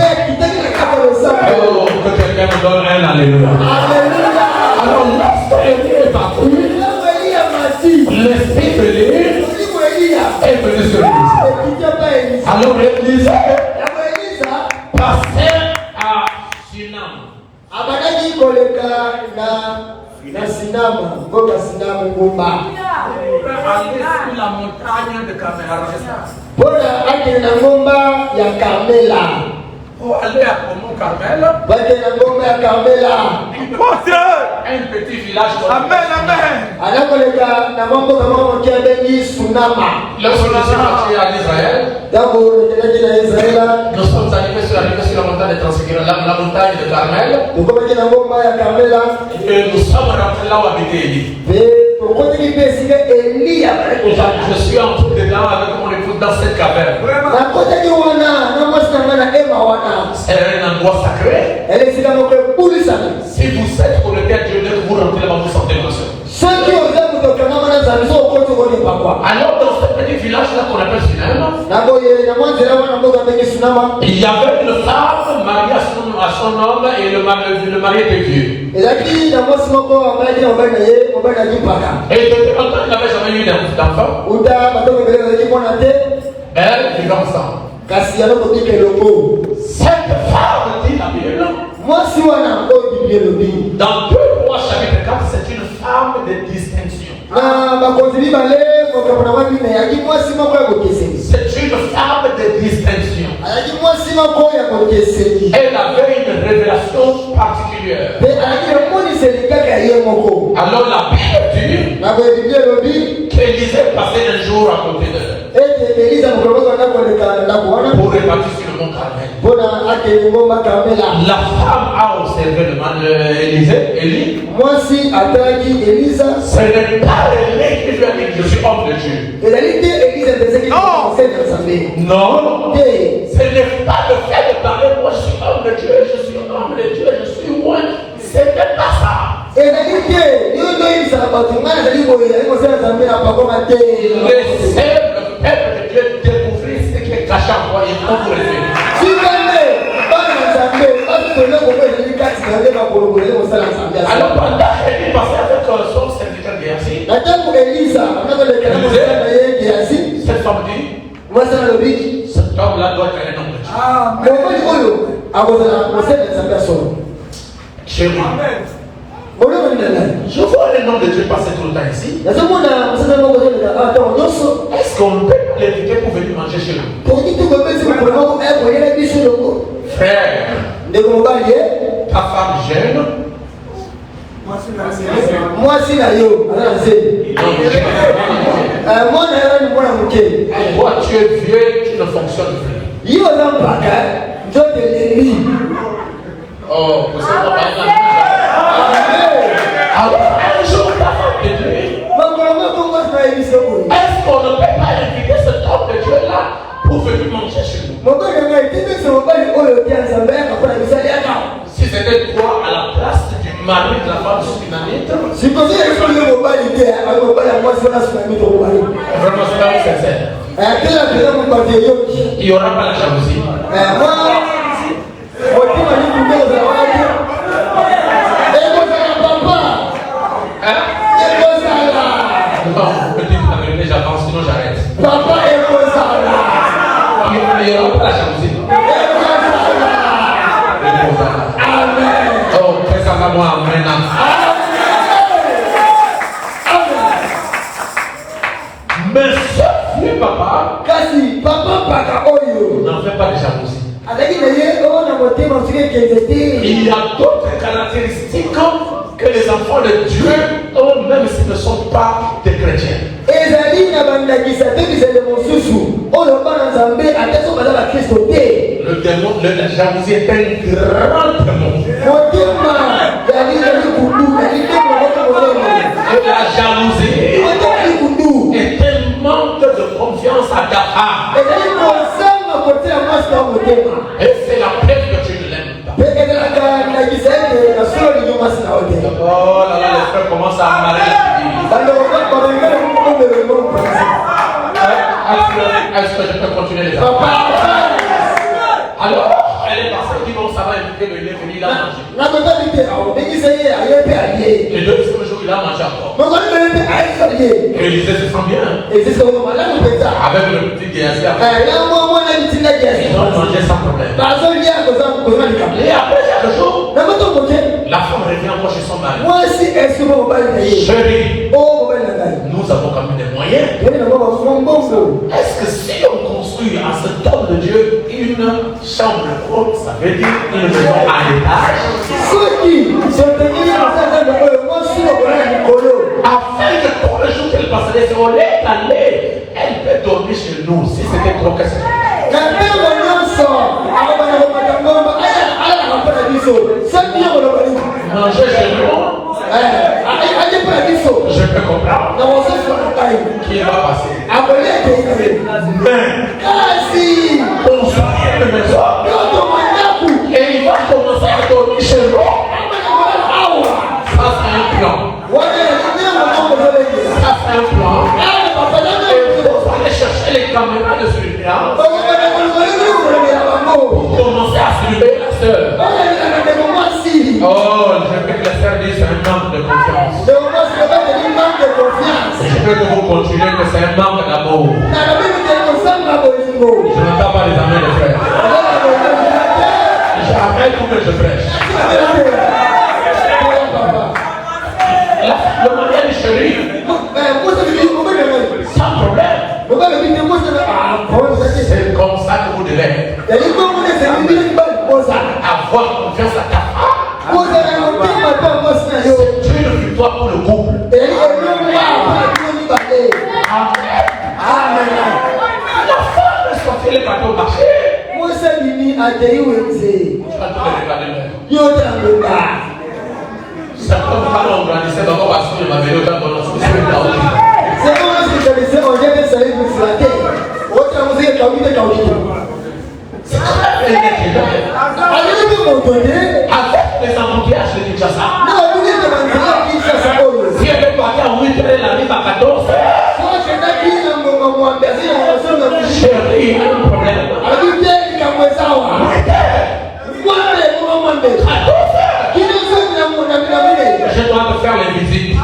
Oh, que quelqu'un me donne un alléluia. Alors, lorsque Élie est parti, l'esprit de l'Élie est venu sur l'Église. Alors, l'Église passait à Shinam. abandaki koleka na sinama mboka sinama ngumba Aller sur la montagne de Carmel. mpona akende na ngomba ya Karmela Pour aller à Mont Carmel, bakende na ngomba ya Karmela un petit village. anakoleka na mboka moko moke abengi Sunama. Lorsque nous sommes partis à Israël, ntango tokendaki na Israela nous sommes arrivés sur la montagne de Transfiguration, la montagne de Carmel, tokomaki na ngomba ya Karmela et nous sommes rentrés là où habitait Élie. mpe Je suis entré dedans avec mon épouse dans cette caverne. C'est un endroit sacré. Si vous êtes connecté à Dieu, dès que vous rentrez là-bas, vous sentez l'émotion. Alors dans ce petit village-là qu'on appelle Sunam, il y avait une femme mariée à son homme et le mari était vieux. Et depuis longtemps, il n'avait jamais eu d'enfant. Elle vivait ensemble. Cette femme, dit la Bible, dans 2 Rois chapitre 4, c'est une femme de distinction. C'est une femme de distinction. Elle avait une révélation particulière. Alors la Bible dit qu'Élisée passait un jour à côté d'elle pour répartir sur le mont Carmel. La femme a observé le man Élisée. Ce n'est pas elle qui lui a dit je suis homme de Dieu. Non, ce n'est pas le fait de parler moi je suis homme de Dieu, je suis homme de Dieu, je suis moi. Ce n'est pas ça. Laissez le peuple de Dieu découvrir ce qui est caché en toi et non pour les faire. Alors pendant qu'elle est passée avec son serviteur Géasi, cette femme dit, cet homme-là doit être un homme de Dieu. Chérie, je vois le nom de Dieu passer tout le temps ici. Est-ce qu'on peut l'inviter pour venir manger chez nous? Frère, ta femme jeune. Toi tu es vieux qui ne fonctionne plus. Oh, vous savez pas. Alors, un jour, ta femme de Dieu. Est-ce qu'on ne peut pas inviter cet homme de Dieu-là pour venir manger chez nous? Si c'était toi à la place du mari de la femme sunamite, vraiment c'est pas sincère. Il n'y aura pas la jalousie. Non, petit la vérité, j'avance, sinon j'arrête. Papa est comme ça. Il n'y aura pas la jalousie. Amen. Oh, fais ça à moi, amen. Mais ce vieux papa, n'en fait pas de jalousie. Il y a d'autres caractéristiques que les enfants de Dieu ont, même s'ils ne sont pas des chrétiens. Le démon de la jalousie est un grand démon. Et la jalousie est un manque de confiance à ta femme. Et c'est la preuve que tu ne l'aimes pas. Oh là là, les frères commencent à amarrer la vie. Est-ce que je peux continuer les enfants? Alors, elle est passée, dit bon, ça va éviter de venir, il a mangé. Et le deuxième jour, il a mangé encore. Et Élisée se sent bien. Avec le petit Géasi. Ils ont mangé sans problème. Et après quelques jours, la femme revient encore chez son mari. Chérie, nous avons quand même des moyens. Est-ce que si on construit à cet homme de Dieu une chambre haute, ça veut dire une maison à l'étage? Afin que tous les jours qu'elle passerait sur l'allée, elle peut dormir chez nous si c'était trop casse. Manger chez nous. Je peux comprendre qu'il va passer. Mais on soigne une maison et il va commencer à dormir chez nous. Ça c'est un plan. Ça c'est un plan. Et vous allez chercher les caméras de surveillance pour commencer à suivre la soeur. Oh, je veux que la soeur dise c'est un manque de confiance. Je veux que vous continuez que c'est un manque d'amour. Je n'entends pas les amens de frères. J'arrête tout que je prêche. Le mariage chéri, sans problème. C'est comme ça que vous devez avoir confiance à ta femme. C'est une victoire pour le couple. Amen. La femme est sortie les bateaux marché. Tu vas te regarder là. C'est comme quand on grandissait d'abord parce que je m'avais dit autant qu'on a souffert de la vie. C'est comme si je disais on vient de salir de la terre. Autre musique est comme une c'est très bien. Avec les embouteillages de Kinshasa. Si elle veut partir en 8 heures, elle arrive à 14 heures. Chérie, il y a un problème. Je dois te faire les visites.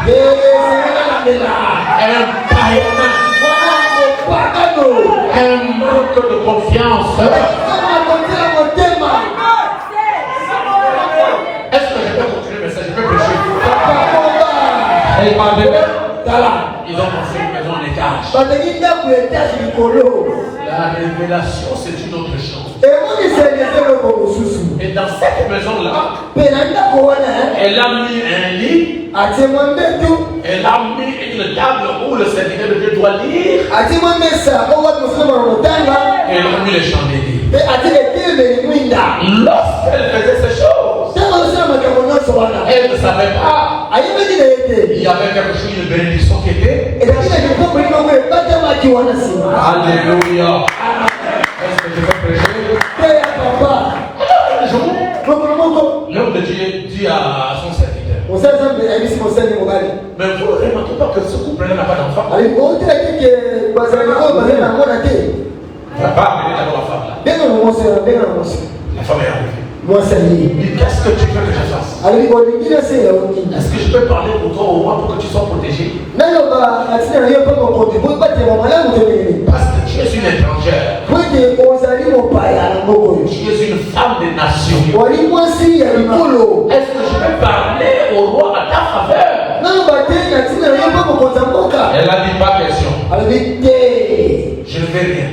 Un manque de confiance. Est-ce que je peux continuer le message? Je peux prêcher. Ils ont construit une maison en étage. La révélation, c'est une autre chose. Et dans cette maison-là, elle a mis un lit. Elle a mis une table où le serviteur de Dieu doit lire. Et elle a mis les chandeliers. Lorsqu'elle faisait ces choses, elle ne savait pas. Il y avait quelque chose, une bénédiction qui était. Alléluia. Est-ce que je peux prêcher? L'homme de Dieu dit à son serviteur. Mais vous ne remarquez pas que ce couple-là n'a pas d'enfant? Va pas amener d'abord la femme là. La femme est arrivée. Qu'est-ce que tu veux que je fasse? Est-ce que je peux parler pour toi au moins pour que tu sois protégé? Parce que tu es une étrangère. Tu es une femme des nations. Est-ce que je peux parler au roi à ta faveur? Elle a dit pas question. Je ne fais rien.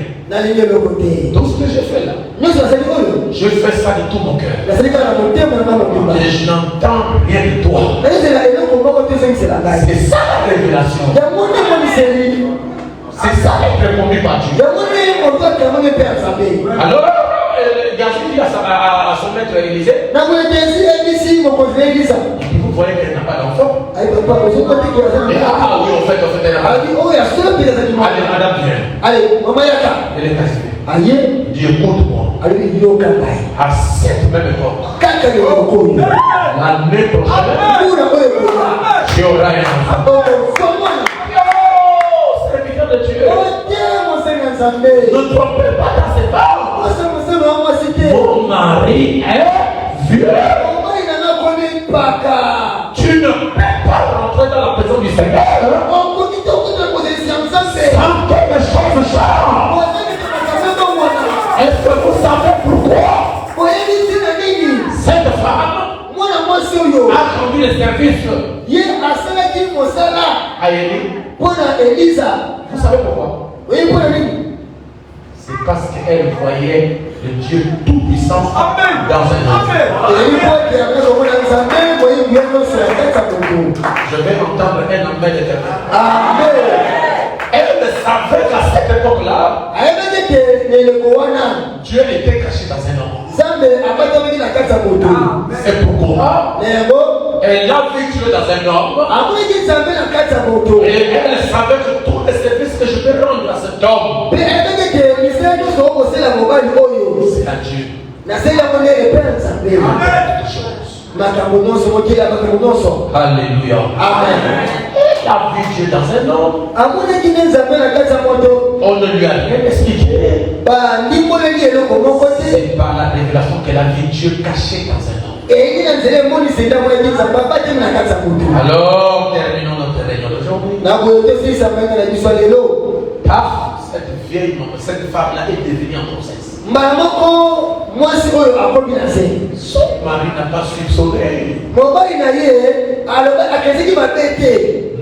Donc ce que je fais là, je fais ça de tout mon cœur. Et je n'entends rien de toi. C'est ça la révélation. C'est ça être répondu par Dieu. Alors, le garçon dit à son maître Élisée, vous voyez qu'elle n'a pas d'enfant. Et oui, en fait, elle a pas. Allez, madame, viens. Elle est cassée. Il dit, écoute-moi. À cette même époque, l'année prochaine, tu auras un enfant. Serviteur de Dieu, ne trompez pas dans ces femmes. Mon mari est vieux. Tu ne peux pas rentrer dans la maison du Seigneur sans que les choses changent. Est-ce que vous savez pourquoi cette femme a rendu le service à Élie? Vous savez pourquoi? C'est parce qu'elle voyait le Dieu tout-puissant dans un homme. Je vais entendre un homme d'éternel. Elle savait qu'à cette époque-là, Dieu était caché dans un homme. C'est pourquoi Elle a vécu dans un homme. Et elle savait que tous les services que je peux rendre à cet homme, c'est à Dieu. Alléluia. Amen. Elle a vu Dieu dans un homme. On ne lui a rien expliqué. C'est par la révélation qu'elle a vu Dieu caché dans un homme. Alors, terminons notre réunion d'aujourd'hui. Cette femme-là est devenue en grossesse. Son mari n'a pas su sauver.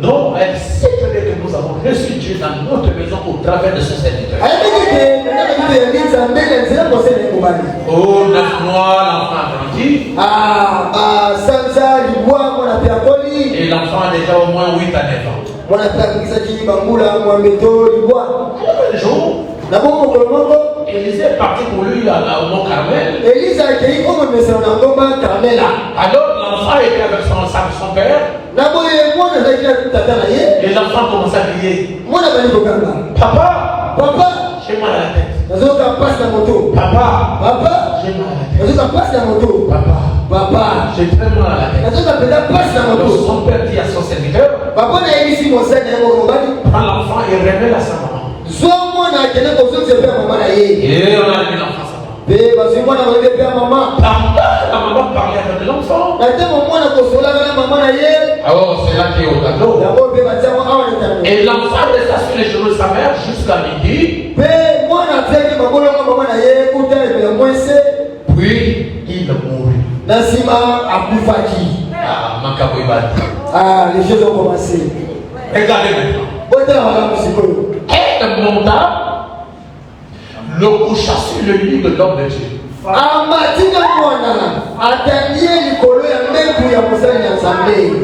Non, elle sait très bien que nous avons reçu Dieu dans notre maison au travers de ce serviteur. Oh, 9 mois, l'enfant a grandi. Et l'enfant a déjà au moins 8 à 9 ans. Un jour, Élisée est parti pour lui au mont Carmel. Alors l'enfant était avec son père. Et l'enfant commence à crier. Papa, j'ai mal à la tête. Papa, j'ai mal à la tête. Papa, j'ai très mal à la tête. Alors son père dit à son serviteur, prends l'enfant et remets-le à sa maman. Et on a mis l'enfant à sa maman. La maman parlait avec l'enfant. Oh, c'est là qui est au tableau. Et l'enfant resta sur les genoux de sa mère jusqu'à midi. Puis il mourut. Les choses ont commencé. Regardez maintenant. Elle monta, le coucha sur le lit de l'homme de Dieu.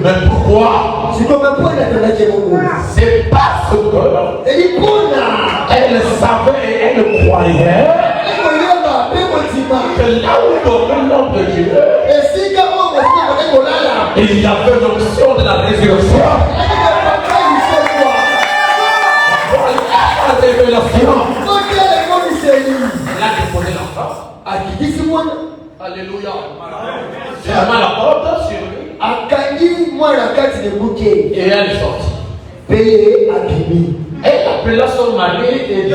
Mais pourquoi? C'est parce que elle savait et elle croyait que là où dormait l'homme de Dieu, il y avait l'option de la résurrection. La révélation. Elle a déposé l'enfant. Alléluia. Ferma la porte sur lui. Et elle est sortie. Elle appela son mari et dit,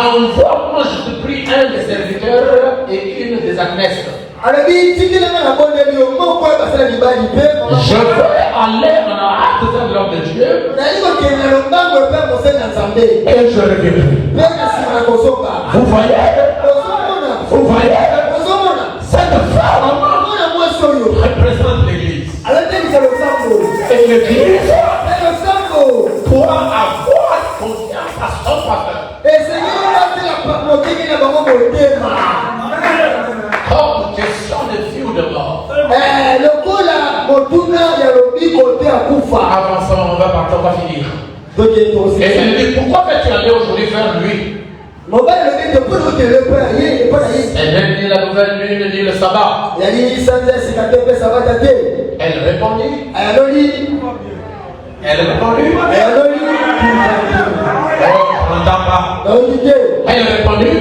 envoie-moi, je te prie, un des serviteurs et une des agnesses. Je veux aller en hâte de l'homme de Dieu. Et je reviendrai. Vous voyez? Vous voyez? Cette femme représente l'église. Et l'église doit avoir confiance à son pasteur. Comme question de vie ou de mort. Avançons, on va partir, on va finir. Et elle dit, pourquoi es-tu allé aujourd'hui vers lui? Elle n'a ni la nouvelle lune ni le sabbat. Elle répondit. Elle répondit. On n'entend pas. Elle répondit.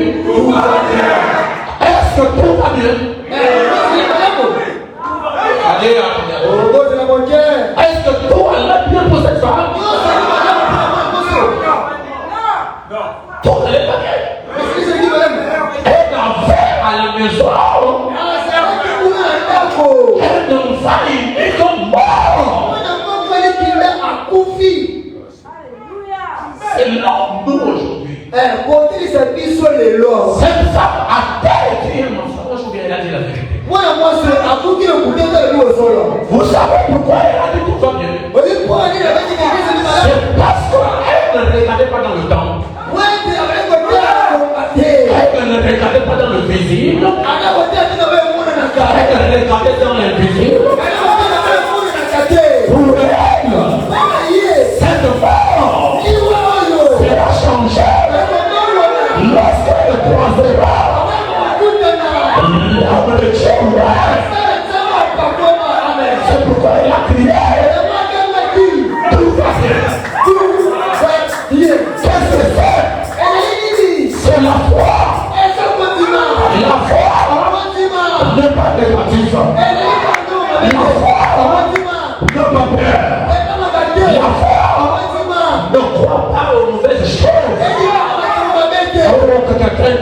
Est-ce que tout va bien? Allez, est-ce que tout allait bien pour cette femme? Tout allait pas bien. Elle avait à la maison un enfant unique mort. C'est l'homme nous aujourd'hui. Cette femme a-t-elle écrit un enfant? Moi je viens, elle a dit la vérité. Vous savez pourquoi elle a dit tout va bien? C'est parce qu'elle ne regardait pas dans le temps. Elle ne regardait pas dans le visible. Elle regardait dans l'invisible. Pour elle, cette femme sera changée lorsqu'elle croisera l'homme de Dieu.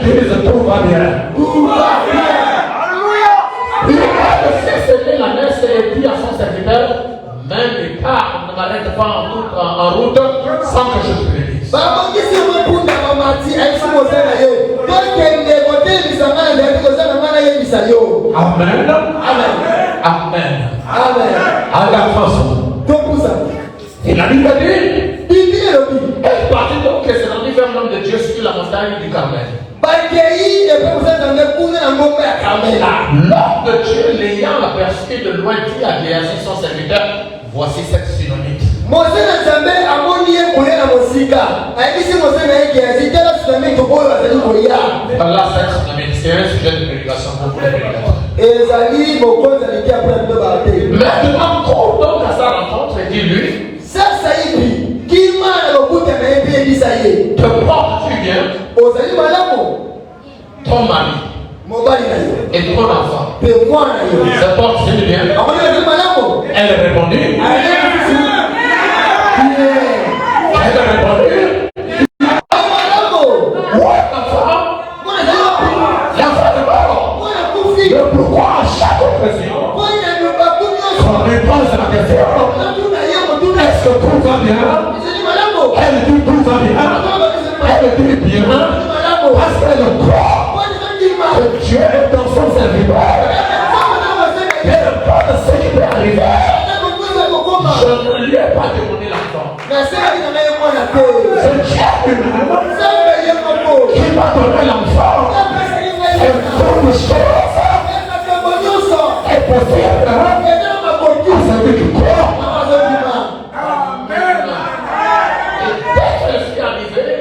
disent tout va bien. Tout va bien. Le fils aîné la messe et dit à son serviteur, même les pas, ne m'arrête pas en route sans que je te le dise. Babangisi mwepunga mamati aisi mozana yo. Tokende kote bisamana zati kozana mana ye bisayo. Amen. Amen. Amen. Amen. À la façon. Topusa. Et la Bible dit, Bibi elobi. Elle partit donc et se rendit vers l'homme de Dieu sur la montagne du Carmel. Bakei epemusa zame kuna na ngombe ya Kamela. L'homme de Dieu, l'ayant aperçu de loin, dit à Géasi son serviteur, voici cette synonyme. Mozena zambe amoni ye kule na mosika. Aibisi mozena ye kiasi tela tsunami tokoyo azali koya. Voilà cette synonyme, c'est un sujet de prédication pour les prédicateurs. Ezali mokonza likia pula ndo baate. Maintenant, cours donc à sa rencontre et dis-lui, Sasa hivi kima na lokuta na yepe ebisa ye. te portes-tu bien, Ozali malamu. ton mari Mobali na yo. et ton enfant Pe mwana yo. se portent-ils bien? Amoni ozali malamu. Elle répondit, elle répondit, l'enfant est mort. mais pourquoi à chaque occasion, quand on répond à la question, est-ce que tout va bien? Elle dit tout va bien. Elle dit bien. Parce qu'elle croit que Dieu est dans son serviteur. Peu importe ce qui peut arriver, je ne lui ai pas demandé l'enfant. C'est Dieu lui-même qui m'a donné l'enfant. Et toute chose est possible à celui qui croit. Et dès qu'elle fut arrivée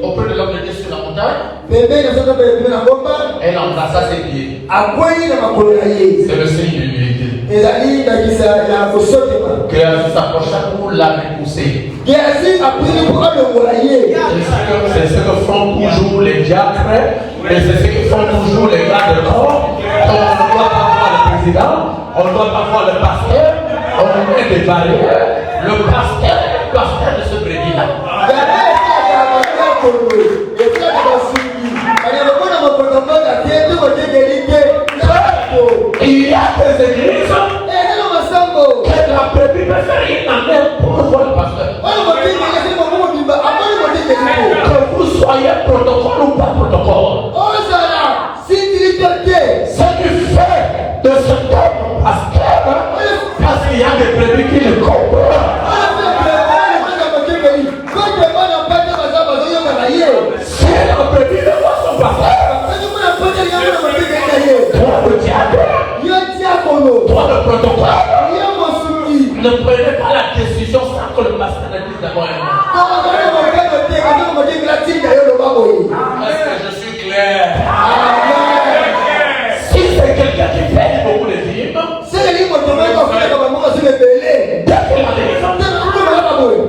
auprès de l'homme de Dieu sur la montagne, elle embrassa ses pieds. C'est le signe de l'humilité. Géasi s'approcha pour la repousser. C'est ce que font toujours les diacres et c'est ce que font toujours les gars de corps. On ne doit pas voir le président, on ne doit pas voir le pasteur, on met des barrières. Le pasteur de ce brebis-là. Il y a des églises que la brebis peut faire une année pour voir le pasteur. Que vous soyez protocole ou pas protocole. Ce qui fait de ce homme pasteur, parce qu'il y a des brebis qui le comprennent. Si la brebis ne voit son pasteur, toi le diable, toi le protocole, ne prenez pas la décision sans que le pasteur ne dise d'abord un mot. Est-ce que je suis clair? Si c'est quelqu'un qui paye beaucoup de dîmes, dès qu'il arrive,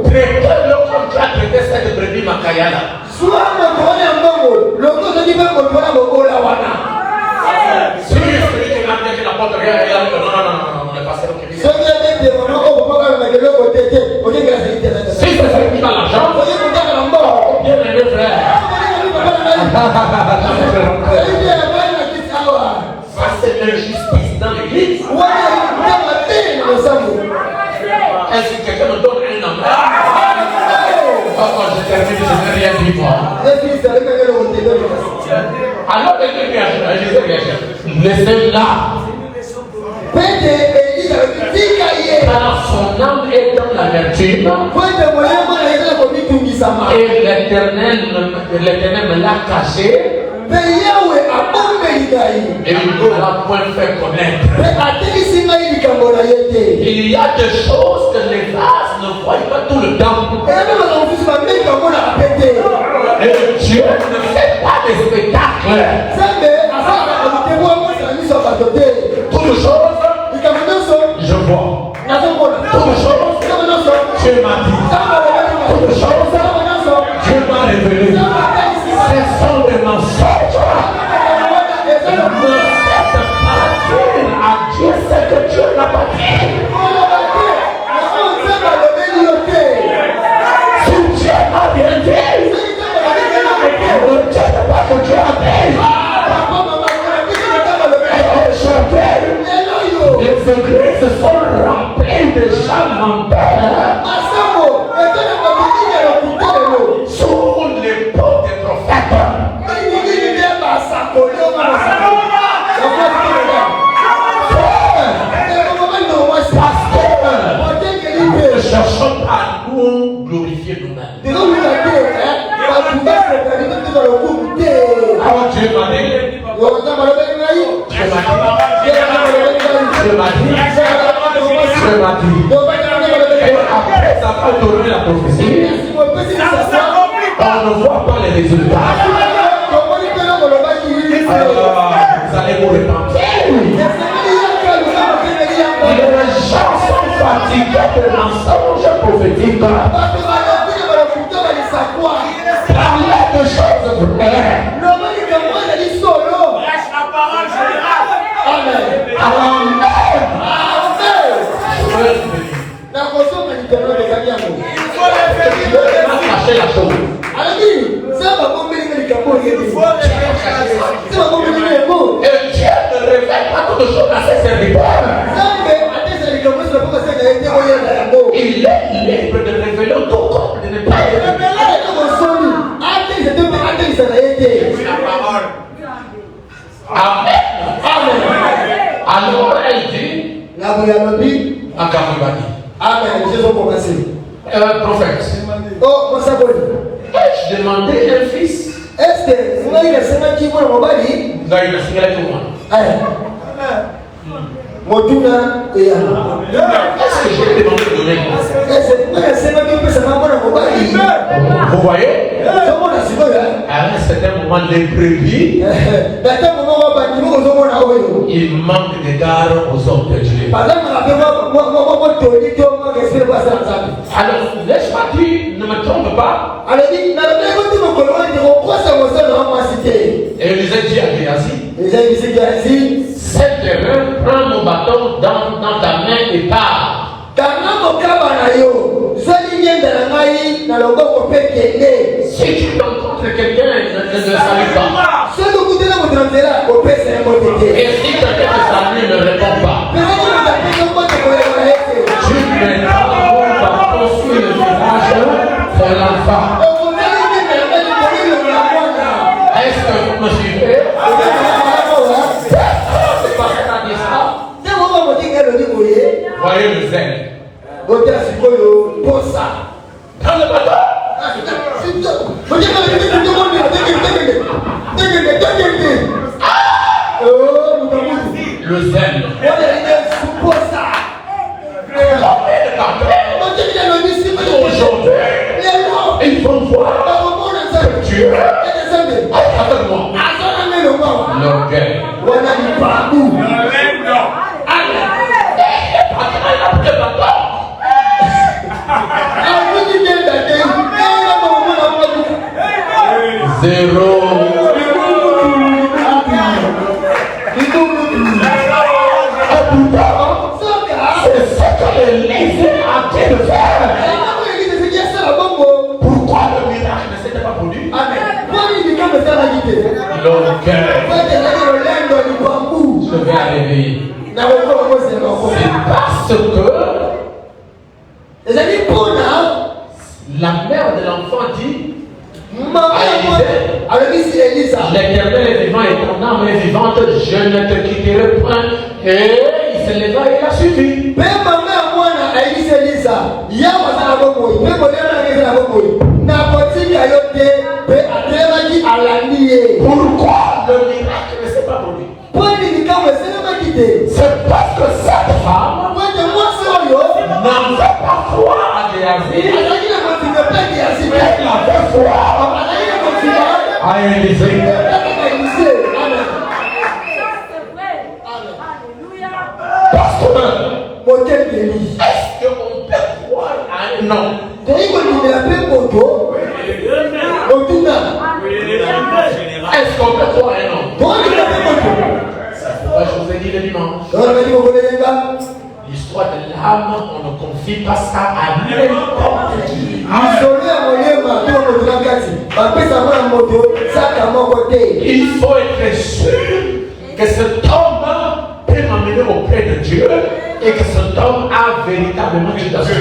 traitez-le comme tu as traité cette brebis Makayana. Si celui qui m'a dit qu'il n'apporte rien, il a dit non, le pasteur qui vit. Si c'est celui qui a l'argent, bien aimé frère. Ça c'est l'injustice dans l'église. Est-ce que quelqu'un me donne un homme? Quand je termine, je ne vais rien dire moi. Alors quelqu'un qui a laissez-la. Car son âme est dans la vertu. Et l'Éternel me l'a caché. Et il ne l'a point fait connaître. Il y a des choses que les vases ne voient pas tout le temps. Et Dieu ne fait pas des spectacles. Toutes choses, je vois. Toutes choses, Dieu m'a dit. Toutes choses, Dieu m'a révélé. Ce sont des mensonges. Ne faites pas dire à Dieu ce que Dieu n'a pas dit. Si Dieu m'a bien dit, églises sont remplies de gens menteurs sous les peaux des prophètes. Nous ne cherchons pas à nous glorifier nous-mêmes. Alors Dieu m'a dit, et après avoir donné la prophétie, on ne voit pas les résultats. Vous allez vous repentir. Les gens sont fatigués de mensonges prophétiques. Parler de choses vraies. La chose. Et Dieu ne révèle pas toutes choses à ses serviteurs. Il est libre de révéler tout comme de ne pas révéler. Amen. Alors elle dit Amen. Prophète. Oh, Ai-je demandé un fils? Est-ce que vous avez laissé ma qui vous m'a dit? Non, il a signé avec moi. Moduna et Est-ce que j'ai demandé de donner? Vous voyez? À un certain moment, les brebis, il manque d'égard aux hommes de Dieu. Alors, laisse-moi dire, ne me trompe pas. Et Élisée dit à Géasi, cette terre, prends mon bâton dans ta main et pars. Si tu rencontres quelqu'un, ne te salue pas. Et si quelqu'un te salue, ne répond pas. Tu mettras mon bâton sur le visage de l'enfant. Est-ce que vous me suivez? Voyez le zèle. Dans le bateau. Le zèle. Aujourd'hui, ils vont voir que Dieu. Attends-moi. L'orgueil. Zéro. C'est ce que l'Église a dit de faire. Pourquoi le miracle ne s'était pas produit? L'orgueil. Je vais arriver. C'est parce que la mère de l'enfant dit à Élisée, l'Éternel est vivant et ton âme est vivante, je ne te quitterai point. Et il se leva et il a suivi. Pourquoi le miracle ne s'est pas produit? C'est parce que cette femme n'avait pas foi à Géasi. Elle avait foi à Élisée. Pasteur, est-ce qu'on peut croire à un homme? Est-ce qu'on peut croire à un homme? Je vous ai dit le dimanche. L'histoire de l'âme, on ne confie pas ça à n'importe qui. Il faut être sûr que cet homme peut m'amener auprès de Dieu. Dieu et que cet homme a véritablement Dieu dans son cœur.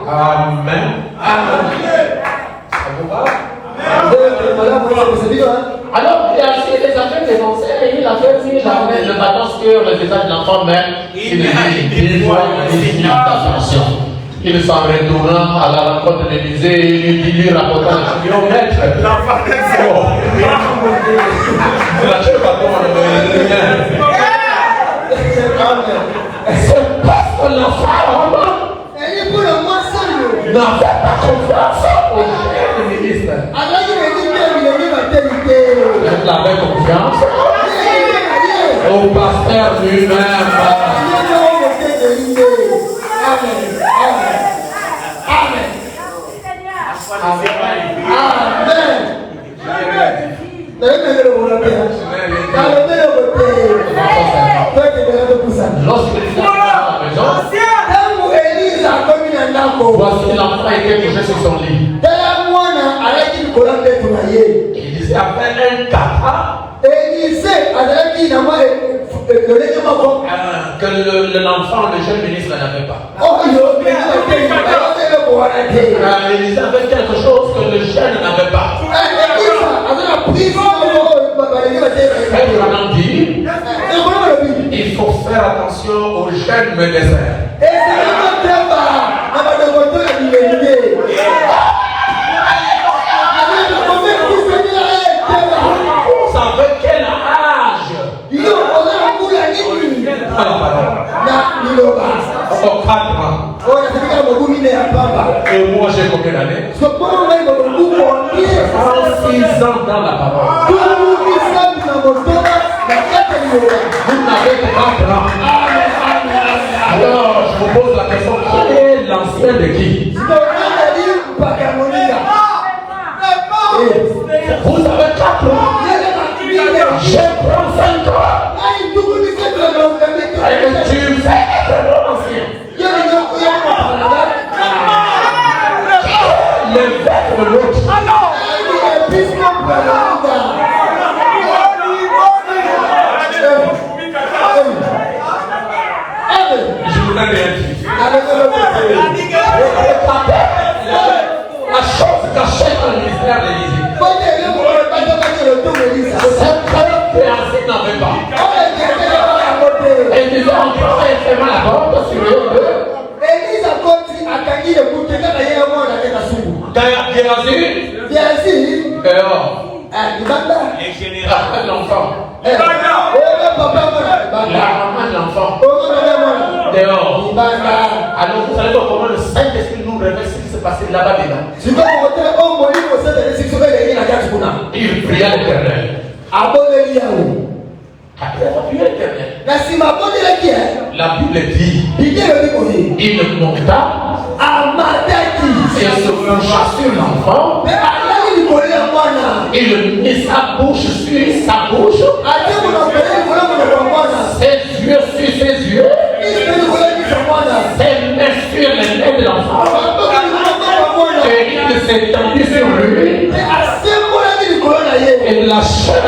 Amen. Ça vous va? Alors, il a aussi les affaires dénoncées et il a fait aussi le bâton sur le visage de l'enfant même. Il dit voit une signe d'attention. Il s'en retournant à la rencontre de l'Élysée, il lui rapportant le chignon, maître. L'enfant est bon. C'est parce que l'enfant n'avait pas confiance au chef du ministre. Il avait confiance au pasteur lui-même. Lorsque il est à la maison, voici l'enfant était couché sur son lit. Il disait après un kata que l'enfant, le jeune ministre n'avait pas. Il avait quelque chose que le jeune n'avait pas. Elle dit, il faut faire attention aux jeunes médecins. Vous savez quel âge? Oh, 4 ans. Et moi j'ai combien d'années? 6 ans dans la parole. Vous n'avez que 4 ans. Alors je vous pose la question, qui est l'ancien de qui? Vous avez 4 ans. Je prends 5 ans. Et tu fais être l'ancien. L'évêque de l'autre. Je vous donne rien dit. La chose cachée dans le ministère de l'Élysée. C'est que Péancé n'avait pas. Et il disait encore et fermant la porte sur eux. Géasi, dehors. L'enfant. La maman de l'enfant. Dehors. Alors vous allez voir comment le Saint-Esprit nous révèle ce qui s'est passé là-bas dedans. Il pria l'Éternel. Après avoir prié l'Éternel, la Bible dit, il monta et se coucha sur l'enfant. Il mit sa bouche sur sa bouche, ses yeux sur ses yeux, ses mains sur les mains de l'enfant, et il s'est tendu sur lui, et la chair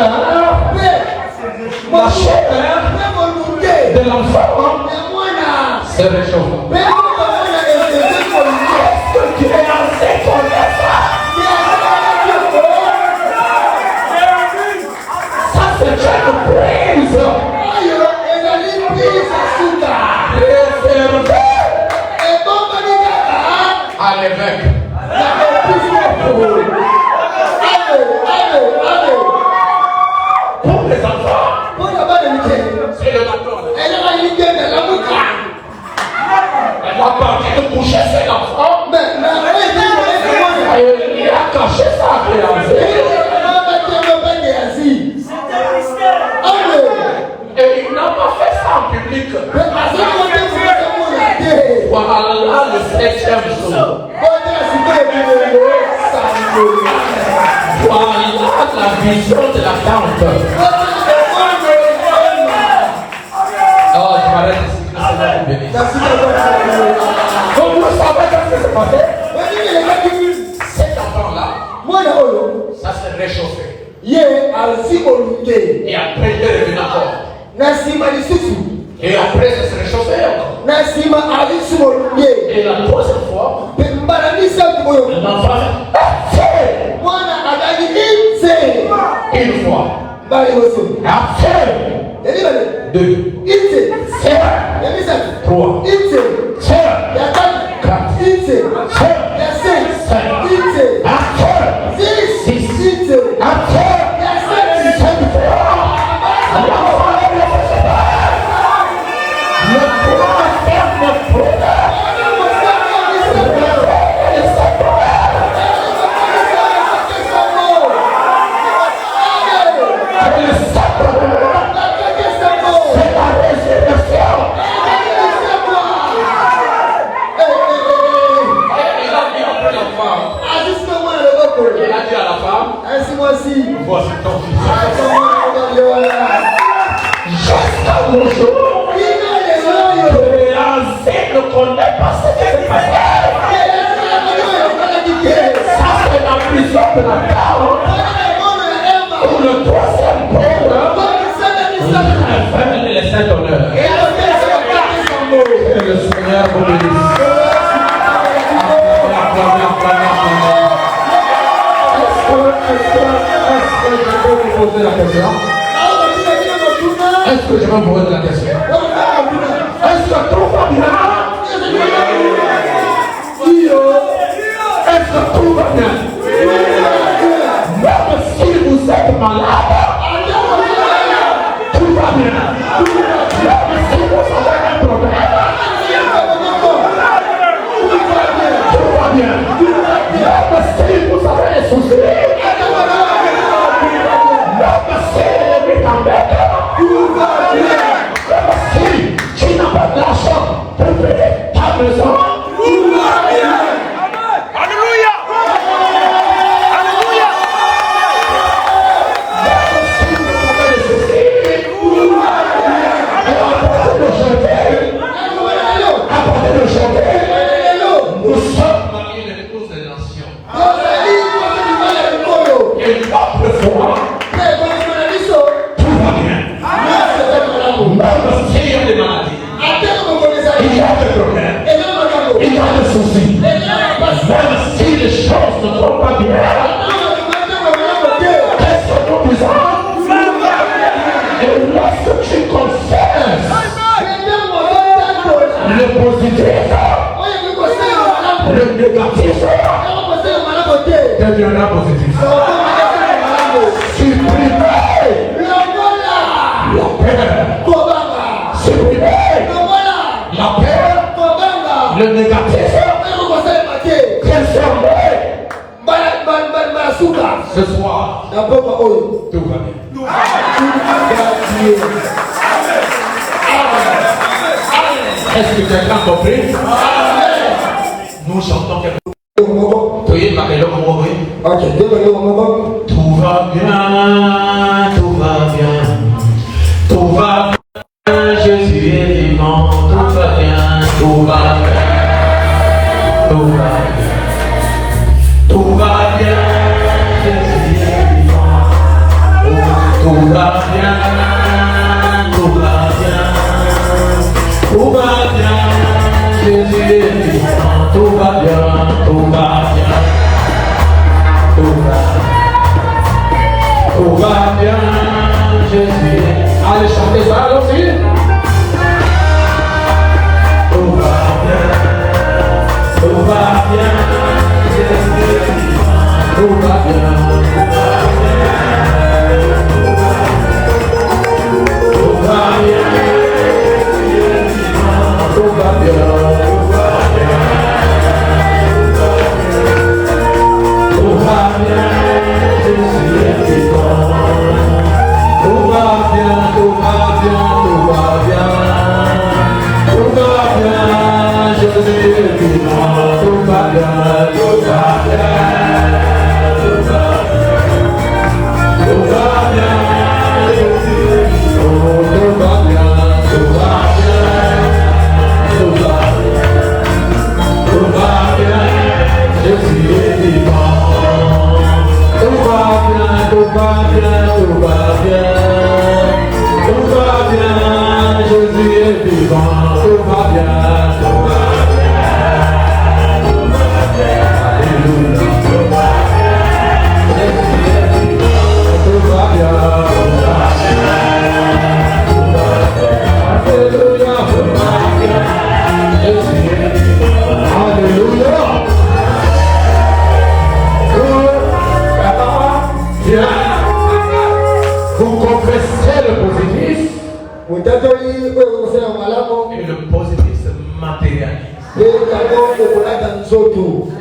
de l'enfant se réchauffe. Est-ce que tu es assez connaissant? Ça c'est une prise. Réservé à l'évêque. Pour les enfants, c'est le bâton. Elle va partir de coucher ses enfants. Il a caché sa fiancée. Et il n'a pas fait ça en public. Voilà le 7e jour. Voilà la vision de la tente. Oh, je m'arrête ici, que le Seigneur vous bénisse. Donc vous savez qu'est-ce qui s'est passé? Cet enfant-là Ça c'est réchauffé. Ye alzimolunge. Et après il est revenu encore. Nasima lisusu. Et après ça s'est réchauffé encore. Nasima alzimolunge. Et la troisième fois, Mbaranisa kumoyo. l'enfant fait Mwana agani inse. une fois. Bali woso. Après Elibale. 2. Inse. C'est Yamisa. 3. Inse. C'est Yatani. 4. Inse. C'est Yase. 5. Inse. Après Six. 6. Inse. Après Yase. 7 fois. Voici ton fils. Jusqu'à mon jour, ne connaît pas ce qui s'est passé. Ça, c'est la prison de la parole. Pour le troisième pôle, les saints d'honneur. Que le Seigneur vous bénisse. Est-ce que je peux vous poser la question? Est-ce que tout va bien? Est-ce que tout va bien? Même si vous êtes malade, tout va bien. Même si vous avez un problème, tout va bien. Même si vous avez un souci, même si vous êtes en bête, si tu n'as pas d'argent pour payer ta maison, tout va bien. Alléluia. Alléluia. Même si vous avez des soucis, tout va bien. Alors apportez le janvier, nous sommes mariés les épouses des nations. Et notre foi, tout va bien. Même s'il y a des maladies, il y a des problèmes, il y a des soucis, même si les choses ne vont pas bien, qu'est-ce que nous disons? Et lorsque tu confesses le positif, le négatif deviendra positif. Supprimer la peur, supprimer la peur, le négatif, transformer. Ce soir, tout va bien. Est-ce que quelqu'un a compris? Nous chantons quelque chose. Priez par les langues. Tout va bien, tout va bien, tout va bien, Jésus est vivant, tout va bien, tout va bien, tout va bien, tout va bien, Jésus est vivant, tout va bien, tout va bien, tout va bien, Jésus est vivant, tout va bien, tout va bien, tout va bien. Tout va bien, Jésus. Allez chanter ça, allons-y. Tout va bien, Jésus. Tout va bien, tout va bien, tout va bien, tout va bien, Jésus est vivant. Tout va bien, tout va bien, tout va bien. Tout va bien, Jésus est vivant. Tout va bien, tout va bien, tout va bien. tout va bien, tout va bien. Tout va bien, Jésus est vivant. Tout va bien, tout va bien. Tout va bien, alléluia. Tout va bien, Jésus est vivant. Tout va bien, tout va bien. Tout va bien, alléluia. Tout va bien, Jésus est vivant. Alléluia. Vous confessez le positif et le positif se matérialise.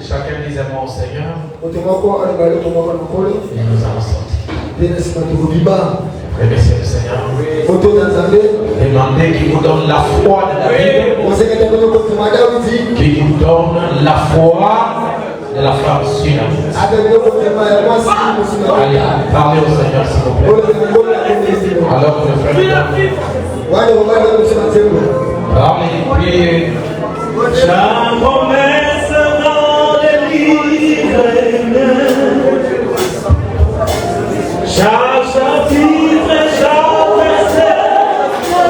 Chacun disait mon Seigneur et nous allons sortir. Remerciez le Seigneur. Demandez qu'il vous donne la foi de David, qu'il vous donne la foi de la femme sunamite. Allez, parlez au Seigneur s'il vous plaît. Alors que le frère parlez, priez. Ta promesse dans les livres, chaque chapitre, chaque verset,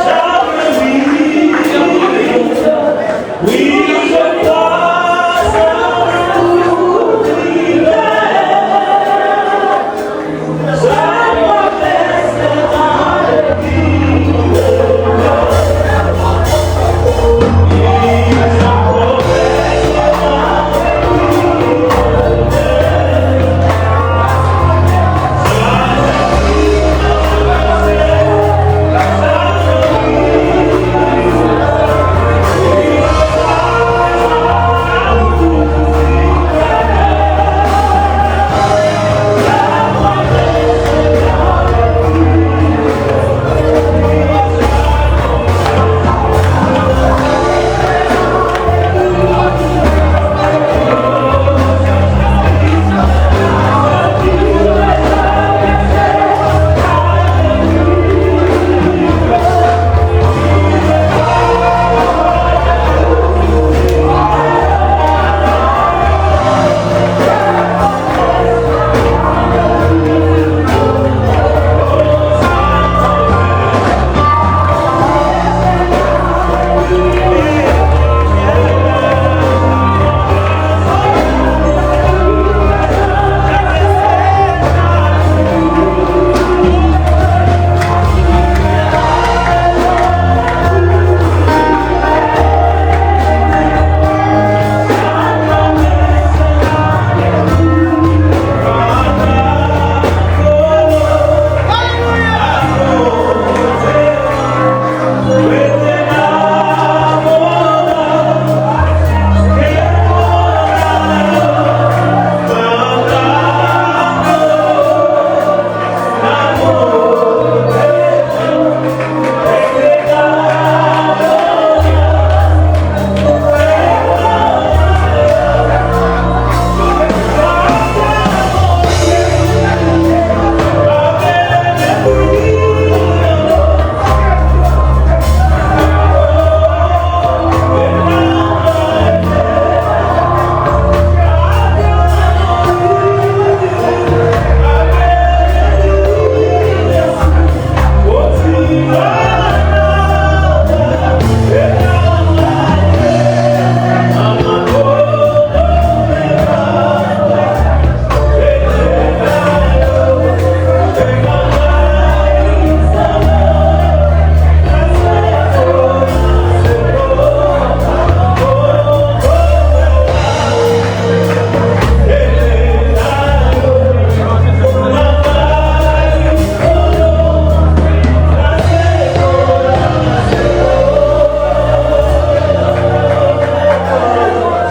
chaque ligne. Oui, je passe à tout l'hiver. Ta promesse dans les livres.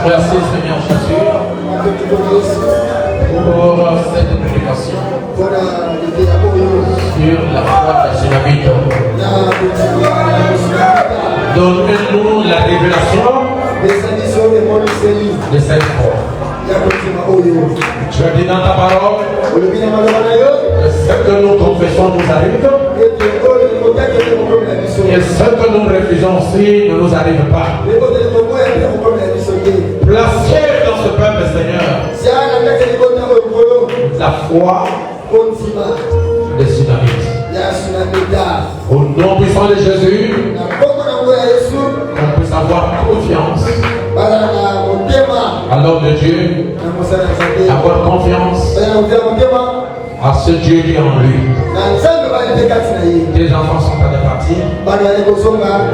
Merci Seigneur Jésus pour cette prédication sur la foi de Sunamite. Donnez-nous la révélation de cette foi. Tu as dit dans ta parole que ce que nous confessons nous arrive et ce que nous refusons aussi ne nous arrive pas. Placez dans ce peuple, Seigneur, la foi des tsunamis. Au nom puissant de Jésus, qu'on puisse avoir confiance à l'homme de Dieu, avoir confiance à ce Dieu qui est en lui. Tes enfants sont à partir.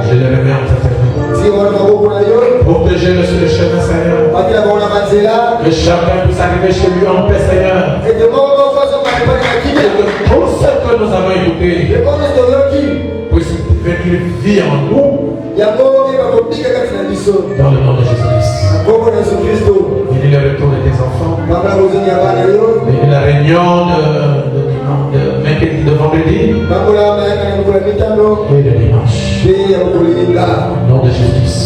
Je les remets en fait. Protéger le chemin, Seigneur. Que chacun puisse arriver chez lui en paix, Seigneur. Et que tout ce que nous avons écouté puisse venir vivre en nous. Dans le nom de Jésus-Christ. Bénis le retour de tes enfants. Bénis la réunion de mercredi, de vendredi et de dimanche. Au nom de Jésus-Christ.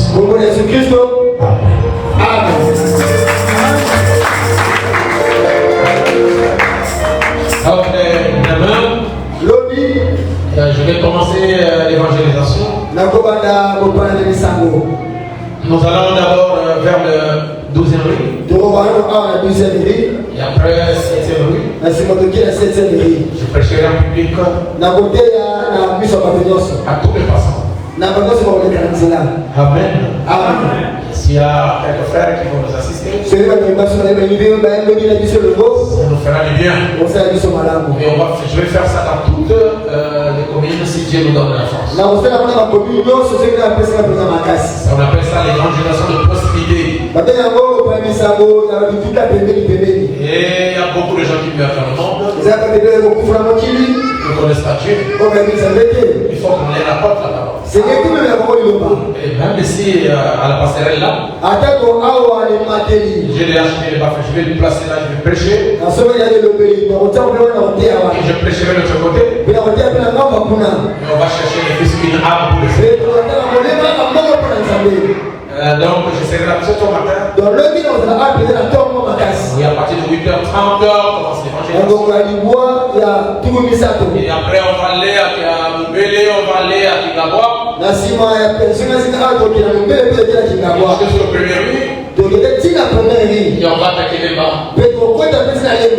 Amen. Alors, je vais commencer l'évangélisation. Nous allons d'abord vers le 12e rue. Et après 7e rue. Je prêcherai en public à tous les passants. Amen. S'il y a quelques frères qui vont nous assister, ça nous fera du bien. Et je vais faire ça dans toutes les communes si Dieu nous donne la force. On appelle ça l'évangélisation de proximité. Et il y a beaucoup de gens qui vivent dans le monde qui ne connaissent pas Dieu. Il faut qu'on ait la porte là-bas. Et même ici à la passerelle là, je l'ai acheté, je vais le placer là, je vais prêcher. Et je prêcherai de l'autre côté. Et on va chercher les fils qui âme pour le faire. Donc je serai là ce matin. Et à partir de 8h30, on commence l'évangélisation. Et après on va aller à Moubélé, on va aller à Kingabwa. Jusqu'au premier rue. Et on va attaquer les bas.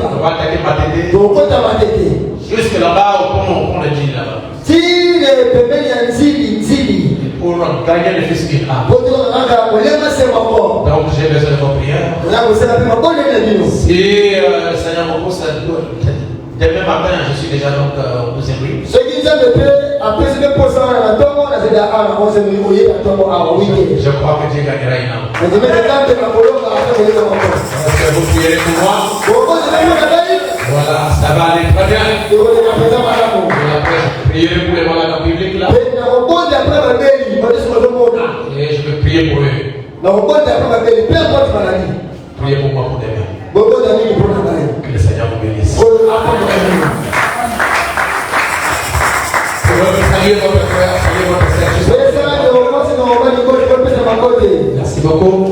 On va attaquer Matédé. Jusque là-bas au pont de Djinn là-bas. Pour gagner le fils qui a. Donc j'ai besoin de vos prières. Si le Seigneur me pousse demain matin, je suis déjà donc au 12e rue. Je crois que Dieu gagnera une âme. Est-ce que vous prierez pour moi? Voilà, ça va aller très bien. Et après, je prierai pour les malades en public là. Et je vais prier pour eux. Priez pour moi pour demain. Que le Seigneur vous bénisse. Saluez votre frère, saluez votre sœur. Merci beaucoup.